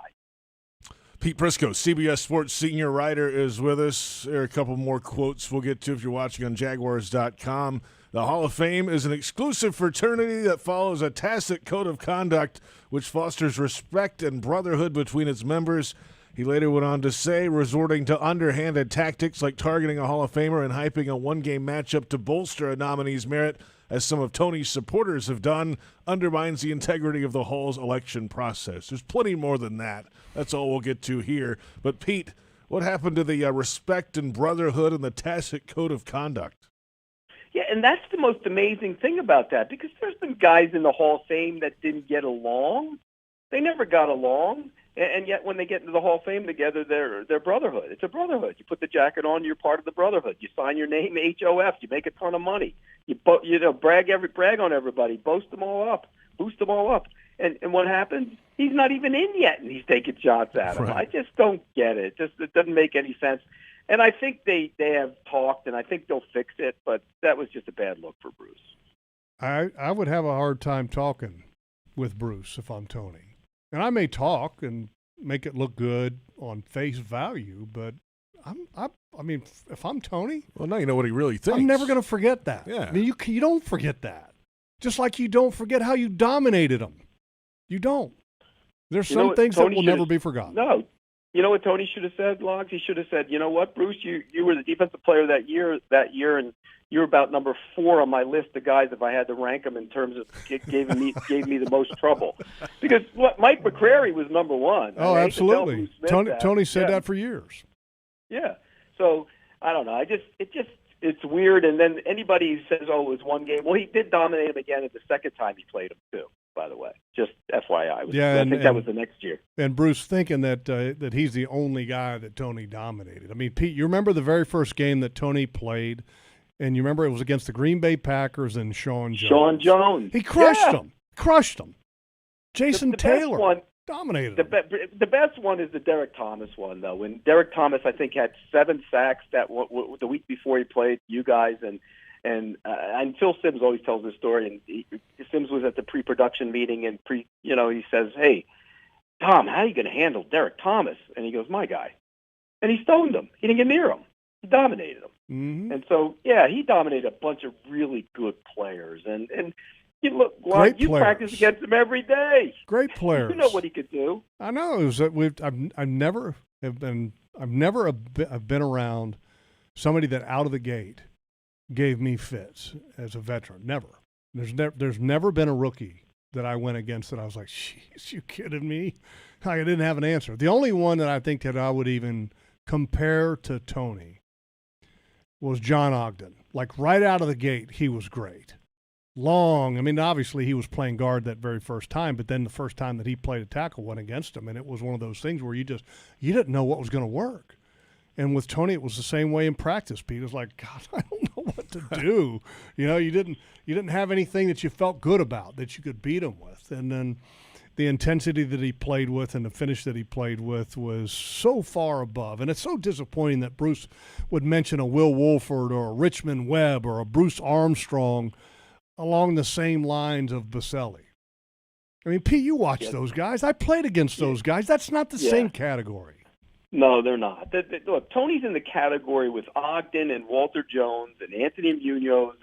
Pete Prisco, CBS Sports senior writer, is with us. There are a couple more quotes we'll get to if you're watching on Jaguars.com. The Hall of Fame is an exclusive fraternity that follows a tacit code of conduct which fosters respect and brotherhood between its members. He later went on to say, resorting to underhanded tactics like targeting a Hall of Famer and hyping a one-game matchup to bolster a nominee's merit, as some of Tony's supporters have done, undermines the integrity of the Hall's election process. There's plenty more than that. That's all we'll get to here. But, Pete, what happened to the respect and brotherhood and the tacit code of conduct? Yeah, and that's the most amazing thing about that, because there's been guys in the Hall of Fame that didn't get along. They never got along. And yet when they get into the Hall of Fame together, they're brotherhood. It's a brotherhood. You put the jacket on, you're part of the brotherhood. You sign your name, HOF. You make a ton of money. You brag on everybody, boast them all up, boost them all up. And what happens? He's not even in yet, and he's taking shots at him. Right. I just don't get it. It doesn't make any sense. And I think they have talked, and I think they'll fix it, but that was just a bad look for Bruce. I would have a hard time talking with Bruce if I'm Tony. And I may talk and make it look good on face value, but I mean, if I'm Tony, well, now you know what he really thinks. I'm never going to forget that. Yeah. I mean, you don't forget that. Just like you don't forget how you dominated them. You don't. There's some things that will never be forgotten. No. You know what Tony should have said, Logs? He should have said, you know what, Bruce, you were the defensive player that year, and you're about number 4 on my list of guys if I had to rank them in terms of gave me the most trouble. Because Mike McCrary was number 1. Oh, absolutely. Tony said that for years. Yeah. So I don't know. It's weird. And then anybody who says, "Oh, it was one game," well, he did dominate him again at the second time he played him too. By the way, just FYI. I think that was the next year. And Bruce thinking that he's the only guy that Tony dominated. I mean, Pete, you remember the very first game that Tony played, and you remember it was against the Green Bay Packers and Sean Jones. Sean Jones. He crushed him. Jason Taylor dominated him. The best one is the Derek Thomas one, though. When Derek Thomas, I think, had 7 sacks the week before he played you guys, and Phil Simms always tells this story, and Simms was at the pre-production meeting, and he says, "Hey, Tom, how are you going to handle Derek Thomas?" And he goes, "My guy." And he stoned him. He didn't get near him. He dominated him. Mm-hmm. And so, yeah, he dominated a bunch of really good players. And you look, you practice against him every day. Great players. You know what he could do. I know. I've never been around somebody that out of the gate gave me fits as a veteran. Never. There's never been a rookie that I went against that I was like, "Jeez, you kidding me?" I didn't have an answer. The only one that I think that I would even compare to Tony was John Ogden. Like right out of the gate, he was great. Long. I mean, obviously he was playing guard that very first time, but then the first time that he played a tackle went against him, and it was one of those things where you didn't know what was going to work. And with Tony, it was the same way in practice. Pete was like, "God, I don't know what to do." You didn't have anything that you felt good about that you could beat him with. And then the intensity that he played with and the finish that he played with was so far above. And it's so disappointing that Bruce would mention a Will Wolford or a Richmond Webb or a Bruce Armstrong along the same lines of Boselli. I mean, Pete, you watch those guys. I played against those guys. That's not the same category. No, they're not. Look, Tony's in the category with Ogden and Walter Jones and Anthony Munoz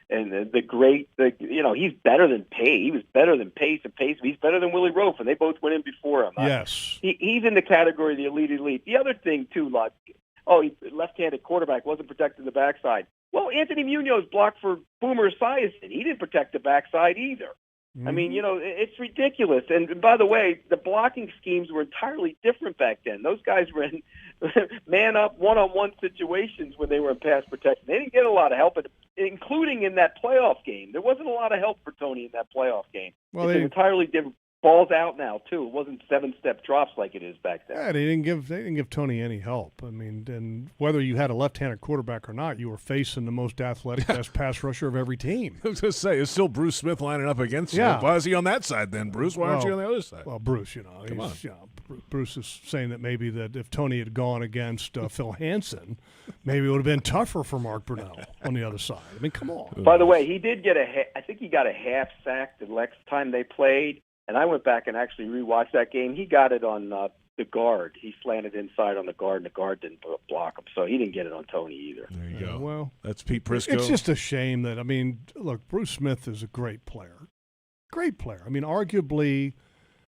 and the great. He's better than Pace. He was better than Pace, and he's better than Willie Rofe, and they both went in before him. Yes, he's in the category of the elite. The other thing too, like, he left-handed quarterback, wasn't protecting the backside. Well, Anthony Munoz blocked for Boomer Esiason. He didn't protect the backside either. I mean, it's ridiculous. And by the way, the blocking schemes were entirely different back then. Those guys were in man-up, one-on-one situations when they were in pass protection. They didn't get a lot of help, including in that playoff game. There wasn't a lot of help for Tony in that playoff game. Well, it's an entirely balls out now too. It wasn't 7-step drops like it is back then. Yeah, they didn't give Tony any help. I mean, and whether you had a left-handed quarterback or not, you were facing the most athletic, best pass rusher of every team. I was going to say, it's still Bruce Smith lining up against you. Yeah. Why is he on that side then, Bruce? Why aren't you on the other side? Well, Bruce, Bruce is saying that maybe that if Tony had gone against Phil Hansen, maybe it would have been tougher for Mark Brunell on the other side. I mean, come on. By the way, he did get I think he got a half sack the next time they played. And I went back and actually rewatched that game. He got it on the guard. He slanted inside on the guard, and the guard didn't block him. So he didn't get it on Tony either. There you go. Well, that's Pete Prisco. It's just a shame that, I mean, look, Bruce Smith is a great player. Great player. I mean, arguably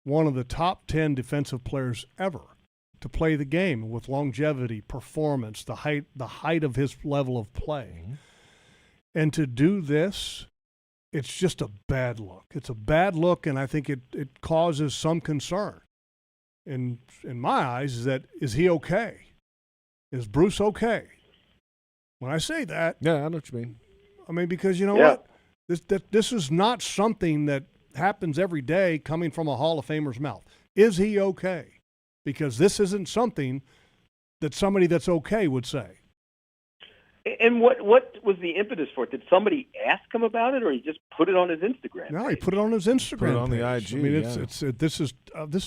one of the top 10 defensive players ever to play the game with longevity, performance, the height of his level of play. Mm-hmm. And to do this, it's just a bad look. It's a bad look, and I think it causes some concern. In my eyes, is he okay? Is Bruce okay? When I say that, yeah, I know what you mean. I mean, because you know what? This is not something that happens every day coming from a Hall of Famer's mouth. Is he okay? Because this isn't something that somebody that's okay would say. And what was the impetus for it? Did somebody ask him about it, or he just put it on his Instagram? No, he put it on his Instagram. Put it on page. the IG. I mean, this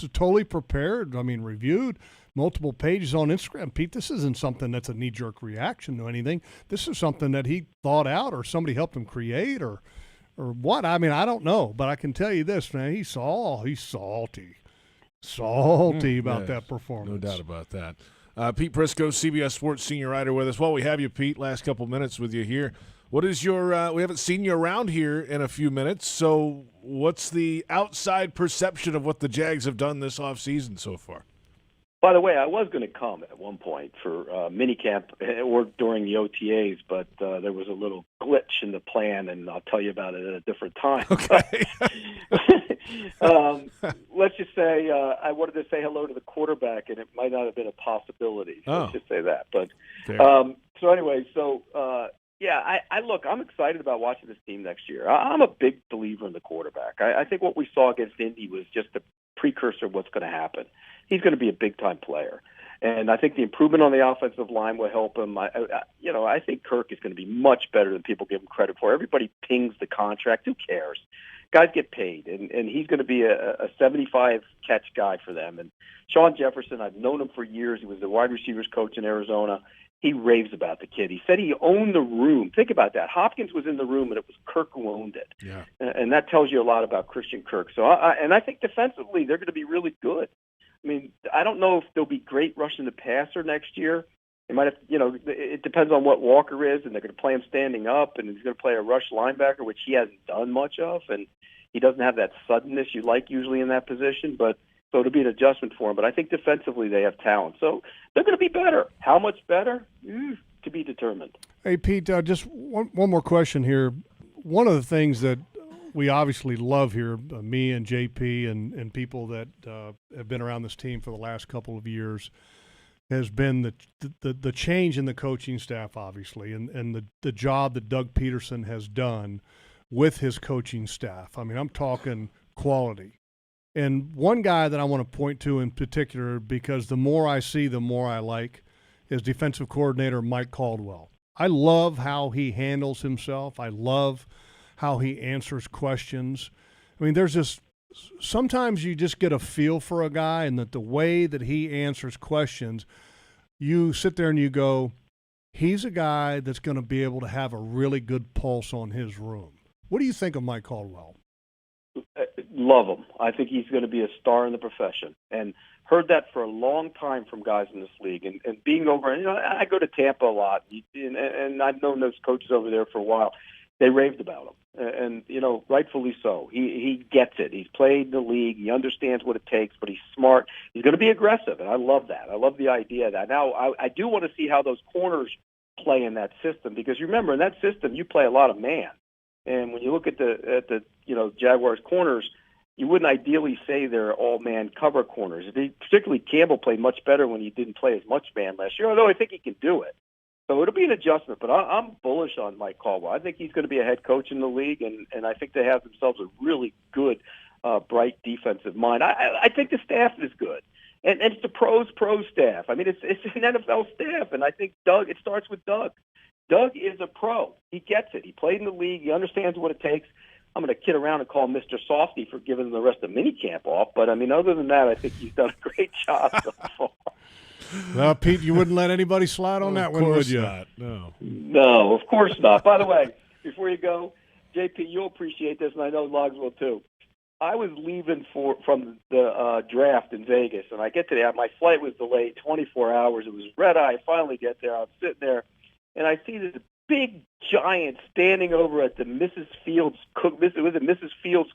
is totally prepared. I mean, reviewed, multiple pages on Instagram. Pete, this isn't something that's a knee-jerk reaction to anything. This is something that he thought out, or somebody helped him create, or what. I mean, I don't know, but I can tell you this, man. He's salty about that performance. No doubt about that. Pete Prisco, CBS Sports senior writer with us. While we have you, Pete, last couple minutes with you here. What is your we haven't seen you around here in a few minutes, so what's the outside perception of what the Jags have done this offseason so far? By the way, I was going to come at one point for minicamp or during the OTAs, but there was a little glitch in the plan, and I'll tell you about it at a different time. Okay. Let's just say I wanted to say hello to the quarterback, and it might not have been a possibility. So let's just say that. But so anyway, I'm excited about watching this team next year. I'm a big believer in the quarterback. I think what we saw against Indy was just a precursor of what's going to happen. He's going to be a big-time player. And I think the improvement on the offensive line will help him. I think Kirk is going to be much better than people give him credit for. Everybody pings the contract. Who cares? Guys get paid, and he's going to be a 75-catch guy for them. And Sean Jefferson, I've known him for years. He was the wide receivers coach in Arizona. He raves about the kid. He said he owned the room. Think about that. Hopkins was in the room, and it was Kirk who owned it. Yeah. And that tells you a lot about Christian Kirk. So, I think defensively they're going to be really good. I mean, I don't know if they'll be great rushing the passer next year. They might have, it depends on what Walker is, and they're going to play him standing up, and he's going to play a rush linebacker, which he hasn't done much of, and he doesn't have that suddenness you like usually in that position. But so it'll be an adjustment for him. But I think defensively they have talent, so they're going to be better. How much better? To be determined. Hey, Pete, just one more question here. One of the things that we obviously love here, me and J.P. and people that have been around this team for the last couple of years, has been the change in the coaching staff, obviously, and the job that Doug Peterson has done with his coaching staff. I mean, I'm talking quality. And one guy that I want to point to in particular, because the more I see, the more I like, is defensive coordinator Mike Caldwell. I love how he handles himself. I love how he answers questions. I mean, there's just sometimes you just get a feel for a guy, and that the way that he answers questions, you sit there and you go, he's a guy that's going to be able to have a really good pulse on his room. What do you think of Mike Caldwell? Love him. I think he's going to be a star in the profession, and heard that for a long time from guys in this league. And being over, I go to Tampa a lot, and I've known those coaches over there for a while. They raved about him. And rightfully so. He gets it. He's played in the league. He understands what it takes, but he's smart. He's going to be aggressive, and I love that. I love the idea of that. Now, I do want to see how those corners play in that system, because remember, in that system, you play a lot of man. And when you look at the Jaguars corners, you wouldn't ideally say they're all-man cover corners. Particularly Campbell played much better when he didn't play as much man last year, although I think he can do it. So it'll be an adjustment, but I'm bullish on Mike Caldwell. I think he's going to be a head coach in the league, and I think they have themselves a really good bright defensive mind. I think the staff is good. And it's the pro staff. I mean, it's an NFL staff, and I think it starts with Doug. Doug is a pro. He gets it. He played in the league. He understands what it takes. I'm going to kid around and call him Mr. Softy for giving the rest of minicamp off. But, I mean, other than that, I think he's done a great job so far. Well, Pete, you wouldn't let anybody slide on that one, would you? Not. No. No, of course not. By the way, before you go, JP, you'll appreciate this, and I know Logs will too. I was leaving from the draft in Vegas, and I get to there. My flight was delayed 24 hours. It was red eye. I finally get there. I'm sitting there, and I see this big giant standing over at the Mrs. Fields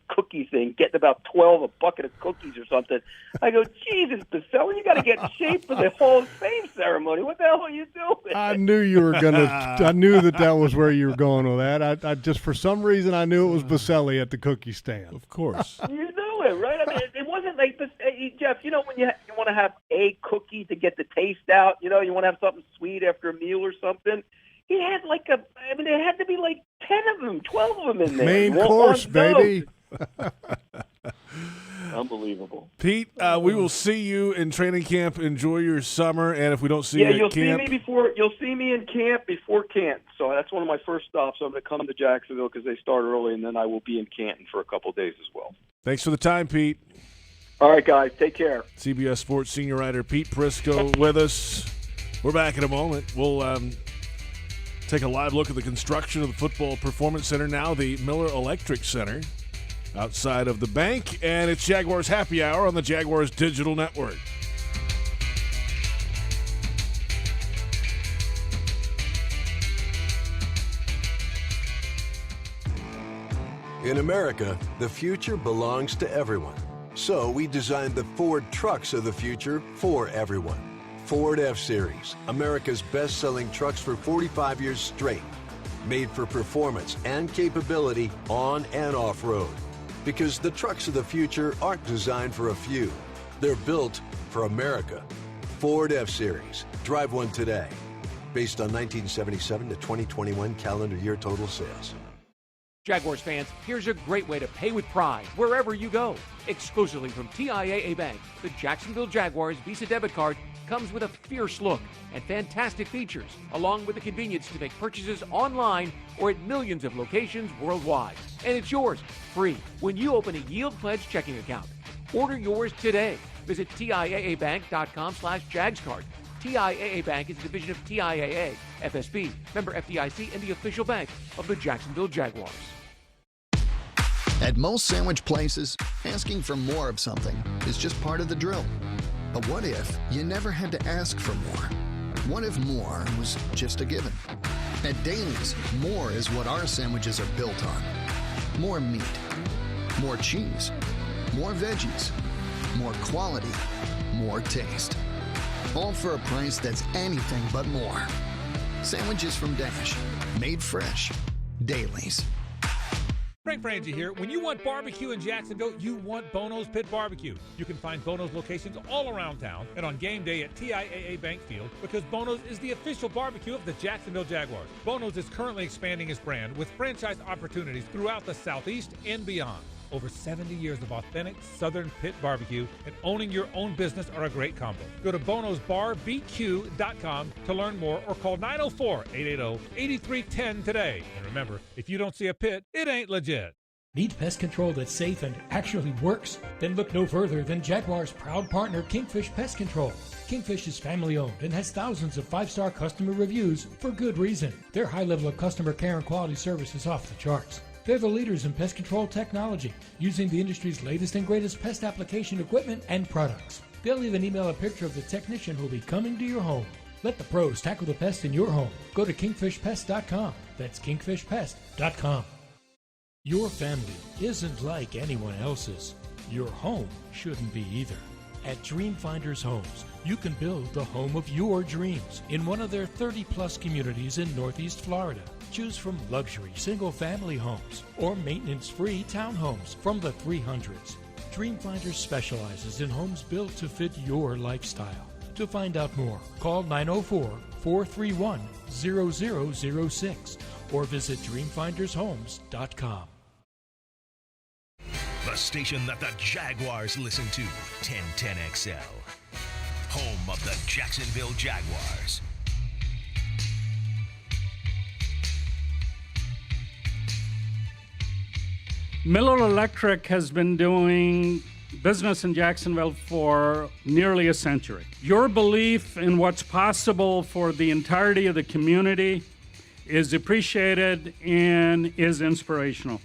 cookie thing, getting about 12 a bucket of cookies or something. I go, Jesus, Boselli, you got to get in shape for the Hall of Fame ceremony. What the hell are you doing? I knew you were gonna. I knew that was where you were going with that. I just, for some reason, I knew it was Boselli at the cookie stand. Of course. You knew it, right? I mean, it wasn't like this. Jeff, you know when you want to have a cookie to get the taste out, you know, you want to have something sweet after a meal or something. He had there had to be like 10 of them, 12 of them in there. Main course, baby. Unbelievable. Pete, we will see you in training camp. Enjoy your summer, and if we don't see you at camp, you'll see me in camp before Canton. So that's one of my first stops. I'm going to come to Jacksonville because they start early, and then I will be in Canton for a couple of days as well. Thanks for the time, Pete. All right, guys, take care. CBS Sports senior writer Pete Prisco with us. We're back in a moment. We'll take a live look at the construction of the Football Performance Center, now the Miller Electric Center, outside of the bank. And it's Jaguars Happy Hour on the Jaguars Digital Network. In America, the future belongs to everyone. So we designed the Ford trucks of the future for everyone. Ford F-Series, America's best-selling trucks for 45 years straight. Made for performance and capability on and off-road. Because the trucks of the future aren't designed for a few. They're built for America. Ford F-Series. Drive one today. Based on 1977 to 2021 calendar year total sales. Jaguars fans, here's a great way to pay with pride wherever you go. Exclusively from TIAA Bank, the Jacksonville Jaguars Visa Debit Card comes with a fierce look and fantastic features, along with the convenience to make purchases online or at millions of locations worldwide. And it's yours, free, when you open a Yield Pledge checking account. Order yours today. Visit TIAABank.com/JagsCard. TIAA Bank is a division of TIAA, FSB, member FDIC, and the official bank of the Jacksonville Jaguars. At most sandwich places, asking for more of something is just part of the drill. But what if you never had to ask for more? What if more was just a given? At Daly's, more is what our sandwiches are built on. More meat, more cheese, more veggies, more quality, more taste. All for a price that's anything but more. Sandwiches from Dash, made fresh. Daly's. Frank Frangie here. When you want barbecue in Jacksonville, you want Bono's Pit Barbecue. You can find Bono's locations all around town and on game day at TIAA Bank Field because Bono's is the official barbecue of the Jacksonville Jaguars. Bono's is currently expanding its brand with franchise opportunities throughout the Southeast and beyond. Over 70 years of authentic Southern Pit barbecue and owning your own business are a great combo. Go to bonosbarbq.com to learn more or call 904-880-8310 today. And remember, if you don't see a pit, it ain't legit. Need pest control that's safe and actually works? Then look no further than Jaguar's proud partner, Kingfish Pest Control. Kingfish is family-owned and has thousands of 5-star customer reviews for good reason. Their high level of customer care and quality service is off the charts. They're the leaders in pest control technology, using the industry's latest and greatest pest application equipment and products. They'll even email a picture of the technician who'll be coming to your home. Let the pros tackle the pest in your home. Go to kingfishpest.com. That's kingfishpest.com. Your family isn't like anyone else's. Your home shouldn't be either. At Dreamfinders Homes, you can build the home of your dreams in one of their 30-plus communities in Northeast Florida. Choose from luxury single-family homes or maintenance-free townhomes from the 300s. Dreamfinders specializes in homes built to fit your lifestyle. To find out more, call 904-431-0006 or visit dreamfindershomes.com. The station that the Jaguars listen to, 1010XL. Home of the Jacksonville Jaguars. Miller Electric has been doing business in Jacksonville for nearly a century. Your belief in what's possible for the entirety of the community is appreciated and is inspirational.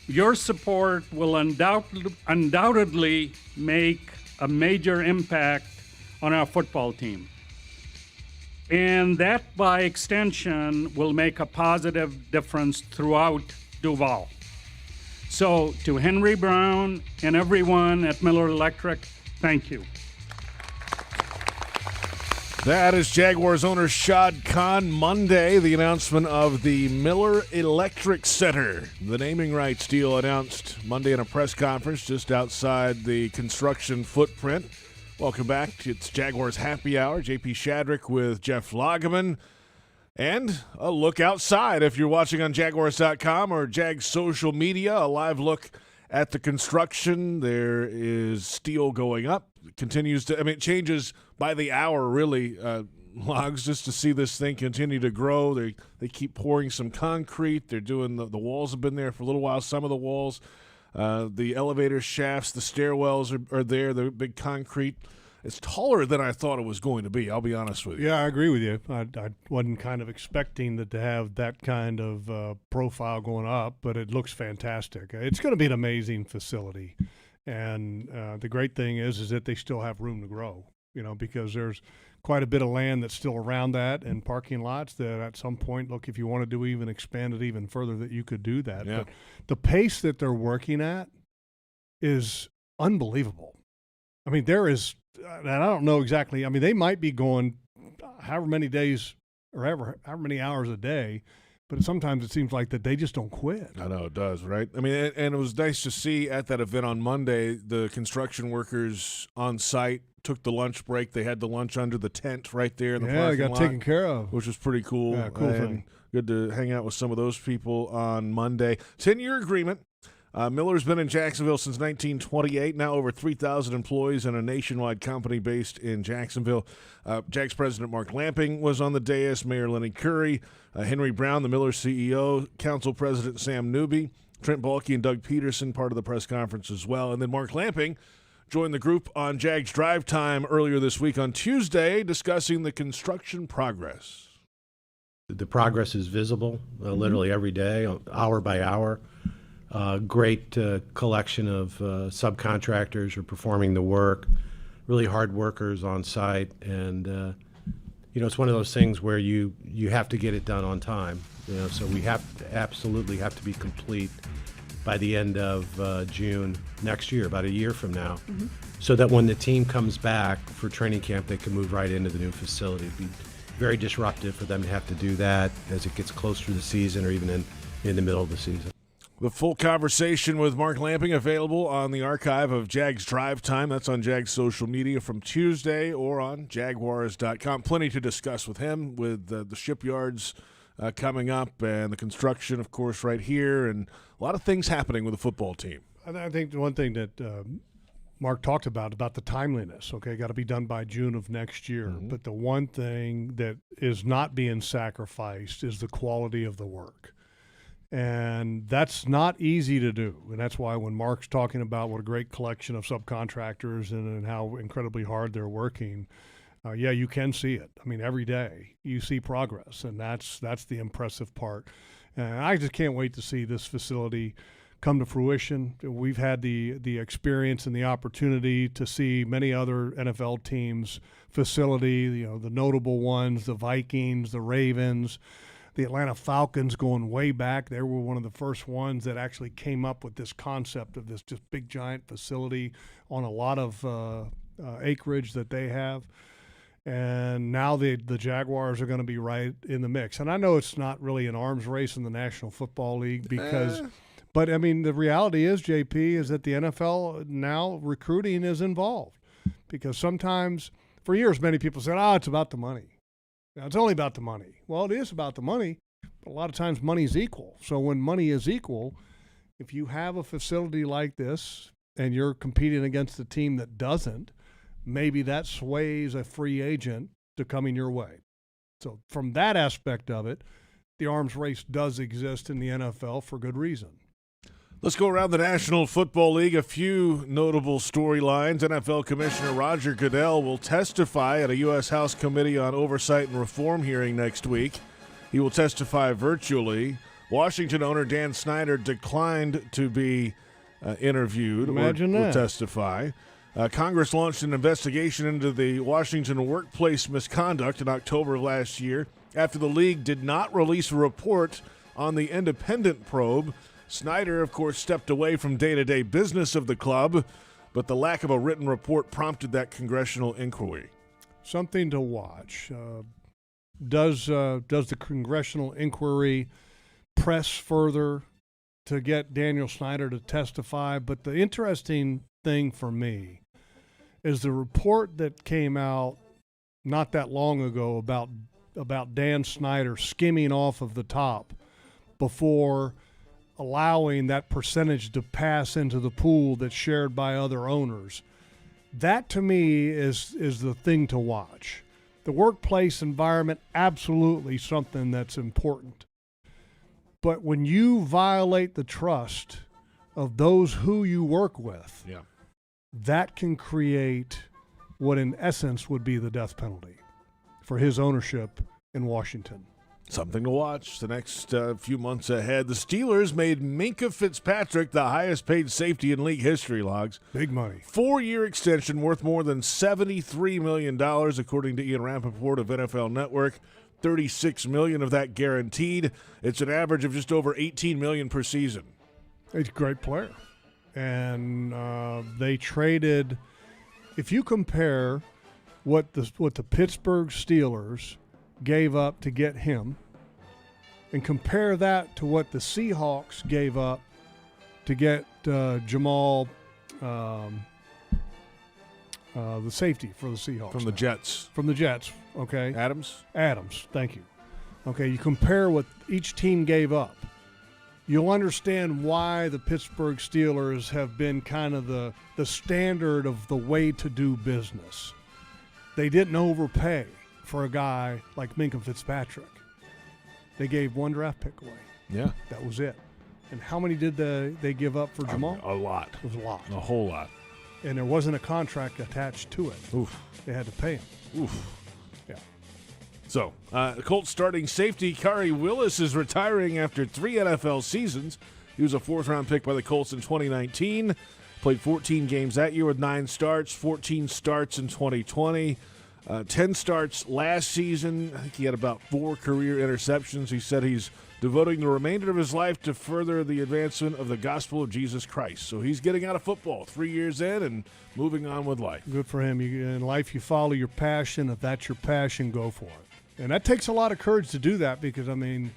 Your support will undoubtedly make a major impact on our football team. And that, by extension, will make a positive difference throughout Duval. So, to Henry Brown and everyone at Miller Electric, thank you. That is Jaguars owner Shad Khan. Monday, the announcement of the Miller Electric Center. The naming rights deal announced Monday in a press conference just outside the construction footprint. Welcome back. It's Jaguars Happy Hour. J.P. Shadrick with Jeff Lageman. And a look outside if you're watching on Jaguars.com or Jags social media. A live look at the construction. There is steel going up. It continues to, it changes by the hour, really, Logs, just to see this thing continue to grow. They keep pouring some concrete. They're doing, the walls have been there for a little while. Some of the walls, the elevator shafts, the stairwells are there. They're big concrete. It's taller than I thought it was going to be, I'll be honest with you. Yeah, I agree with you. I wasn't kind of expecting it to have that kind of profile going up, but it looks fantastic. It's going to be an amazing facility. And the great thing is that they still have room to grow, because there's quite a bit of land that's still around that and parking lots that at some point, look, if you want to do even expand it even further, that you could do that. Yeah. But the pace that they're working at is unbelievable. There is – and I don't know exactly. they might be going however many days or however many hours a day, but sometimes it seems like that they just don't quit. I know it does, right? And it was nice to see at that event on Monday, the construction workers on site took the lunch break. They had the lunch under the tent right there in the parking lot. Yeah, they got taken care of. Which was pretty cool. Yeah, cool thing. Good to hang out with some of those people on Monday. 10-year agreement. Miller's been in Jacksonville since 1928, now over 3,000 employees and a nationwide company based in Jacksonville. Jags President Mark Lamping was on the dais, Mayor Lenny Curry, Henry Brown, the Miller CEO, Council President Sam Newby, Trent Baalke and Doug Peterson, part of the press conference as well. And then Mark Lamping joined the group on Jags Drive Time earlier this week on Tuesday, discussing the construction progress. The progress is visible literally every day, hour by hour. Great collection of subcontractors who are performing the work, really hard workers on site, and it's one of those things where you have to get it done on time. So we absolutely have to be complete by the end of June next year, about a year from now, so that when the team comes back for training camp, they can move right into the new facility. It'd be very disruptive for them to have to do that as it gets closer to the season or even in the middle of the season. The full conversation with Mark Lamping available on the archive of Jags Drive Time. That's on Jags social media from Tuesday or on Jaguars.com. Plenty to discuss with him, with the shipyards coming up and the construction, of course, right here, and a lot of things happening with the football team. I think the one thing that Mark talked about the timeliness, got to be done by June of next year. But the one thing that is not being sacrificed is the quality of the work. And that's not easy to do. And that's why when Mark's talking about what a great collection of subcontractors and how incredibly hard they're working, you can see it. Every day you see progress, and that's the impressive part. And I just can't wait to see this facility come to fruition. We've had the experience and the opportunity to see many other NFL teams' facility, the notable ones, the Vikings, the Ravens, the Atlanta Falcons going way back. They were one of the first ones that actually came up with this concept of this just big giant facility on a lot of acreage that they have. And now the Jaguars are going to be right in the mix. And I know it's not really an arms race in the National Football League because but the reality is, JP, is that the NFL now recruiting is involved. Because sometimes, for years, many people said, it's about the money. It's only about the money. Well, it is about the money, but a lot of times money is equal. So when money is equal, if you have a facility like this and you're competing against a team that doesn't, maybe that sways a free agent to coming your way. So from that aspect of it, the arms race does exist in the NFL for good reason. Let's go around the National Football League. A few notable storylines. NFL Commissioner Roger Goodell will testify at a U.S. House Committee on Oversight and Reform hearing next week. He will testify virtually. Washington owner Dan Snyder declined to be interviewed or testify. Congress launched an investigation into the Washington workplace misconduct in October of last year after the league did not release a report on the independent probe. Snyder, of course, stepped away from day-to-day business of the club, but the lack of a written report prompted that congressional inquiry. Something to watch. Does the congressional inquiry press further to get Daniel Snyder to testify? But the interesting thing for me is the report that came out not that long ago about Dan Snyder skimming off of the top before allowing that percentage to pass into the pool that's shared by other owners. That, to me, is the thing to watch. The workplace environment, absolutely something that's important. But when you violate the trust of those who you work with, that can create what in essence would be the death penalty for his ownership in Washington. Something to watch the next few months ahead. The Steelers made Minka Fitzpatrick the highest paid safety in league history, Logs. Big money. 4-year extension worth more than $73 million, according to Ian Rappaport of NFL Network. $36 million of that guaranteed. It's an average of just over $18 million per season. He's a great player. And they traded, if you compare what the Pittsburgh Steelers gave up to get him and compare that to what the Seahawks gave up to get Jamal, the safety for the Seahawks. From the Jets. From the Jets, okay. Adams, thank you. Okay, you compare what each team gave up. You'll understand why the Pittsburgh Steelers have been kind of the standard of the way to do business. They didn't overpay for a guy like Minka Fitzpatrick. They gave one draft pick away. Yeah. That was it. And how many did they give up for Jamal? A lot. It was a lot. A whole lot. And there wasn't a contract attached to it. Oof. They had to pay him. Oof. Yeah. So, Colts starting safety Khari Willis is retiring after 3 NFL seasons. He was a 4th-round pick by the Colts in 2019. Played 14 games that year with 9 starts, 14 starts in 2020. 10 starts last season. I think he had about 4 career interceptions. He said he's devoting the remainder of his life to further the advancement of the gospel of Jesus Christ. So he's getting out of football 3 years in and moving on with life. Good for him. In life, you follow your passion. If that's your passion, go for it. And that takes a lot of courage to do that because, I mean,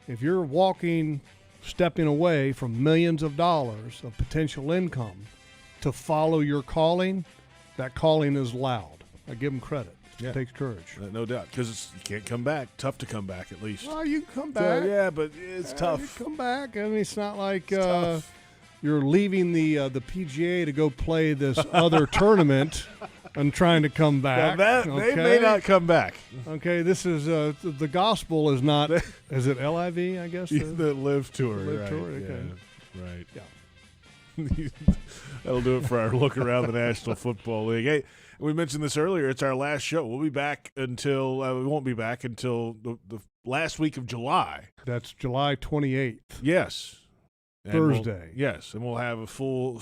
if you're stepping away from millions of dollars of potential income to follow your calling, that calling is loud. I give him credit. It takes courage. No doubt, because you can't come back. Tough to come back, at least. Well, you can come back. Yeah, but it's tough. You come back. I mean, it's not like you're leaving the PGA to go play this other tournament and trying to come back. They may not come back. Okay, this is the gospel is not. Is it LIV? I guess the Live Tour. Live Tour. Okay. Yeah, right. Yeah. That'll do it for our look around the National Football League. Hey, we mentioned this earlier. It's our last show. We'll be back until we won't be back until the last week of July. That's July 28th. Yes. Thursday. And we'll have a full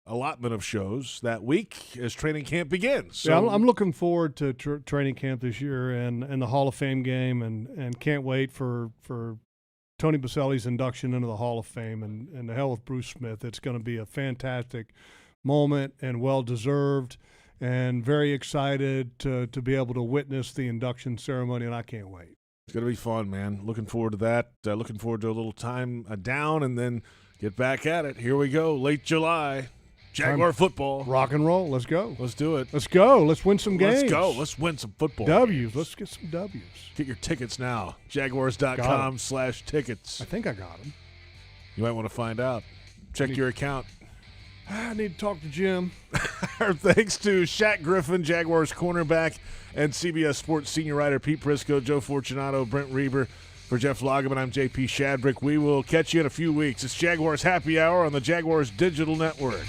allotment of shows that week as training camp begins. So yeah, I'm looking forward to training camp this year and the Hall of Fame game and can't wait for Tony Boselli's induction into the Hall of Fame and the hell with Bruce Smith. It's going to be a fantastic moment and well-deserved and very excited to be able to witness the induction ceremony, and I can't wait. It's going to be fun, man. Looking forward to that. Looking forward to a little time down and then get back at it. Here we go, late July. Jaguar football. Rock and roll. Let's go. Let's do it. Let's go. Let's win some games. Let's go. Let's win some football W's. games. Let's get some W's. Get your tickets now. Jaguars.com/tickets. I think I got them. You might want to find out. Check your account. I need to talk to Jim. Our thanks to Shaq Griffin, Jaguars cornerback, and CBS Sports senior writer Pete Prisco, Joe Fortunato, Brent Reber. For Jeff Lageman, I'm J.P. Shadrick. We will catch you in a few weeks. It's Jaguars Happy Hour on the Jaguars Digital Network.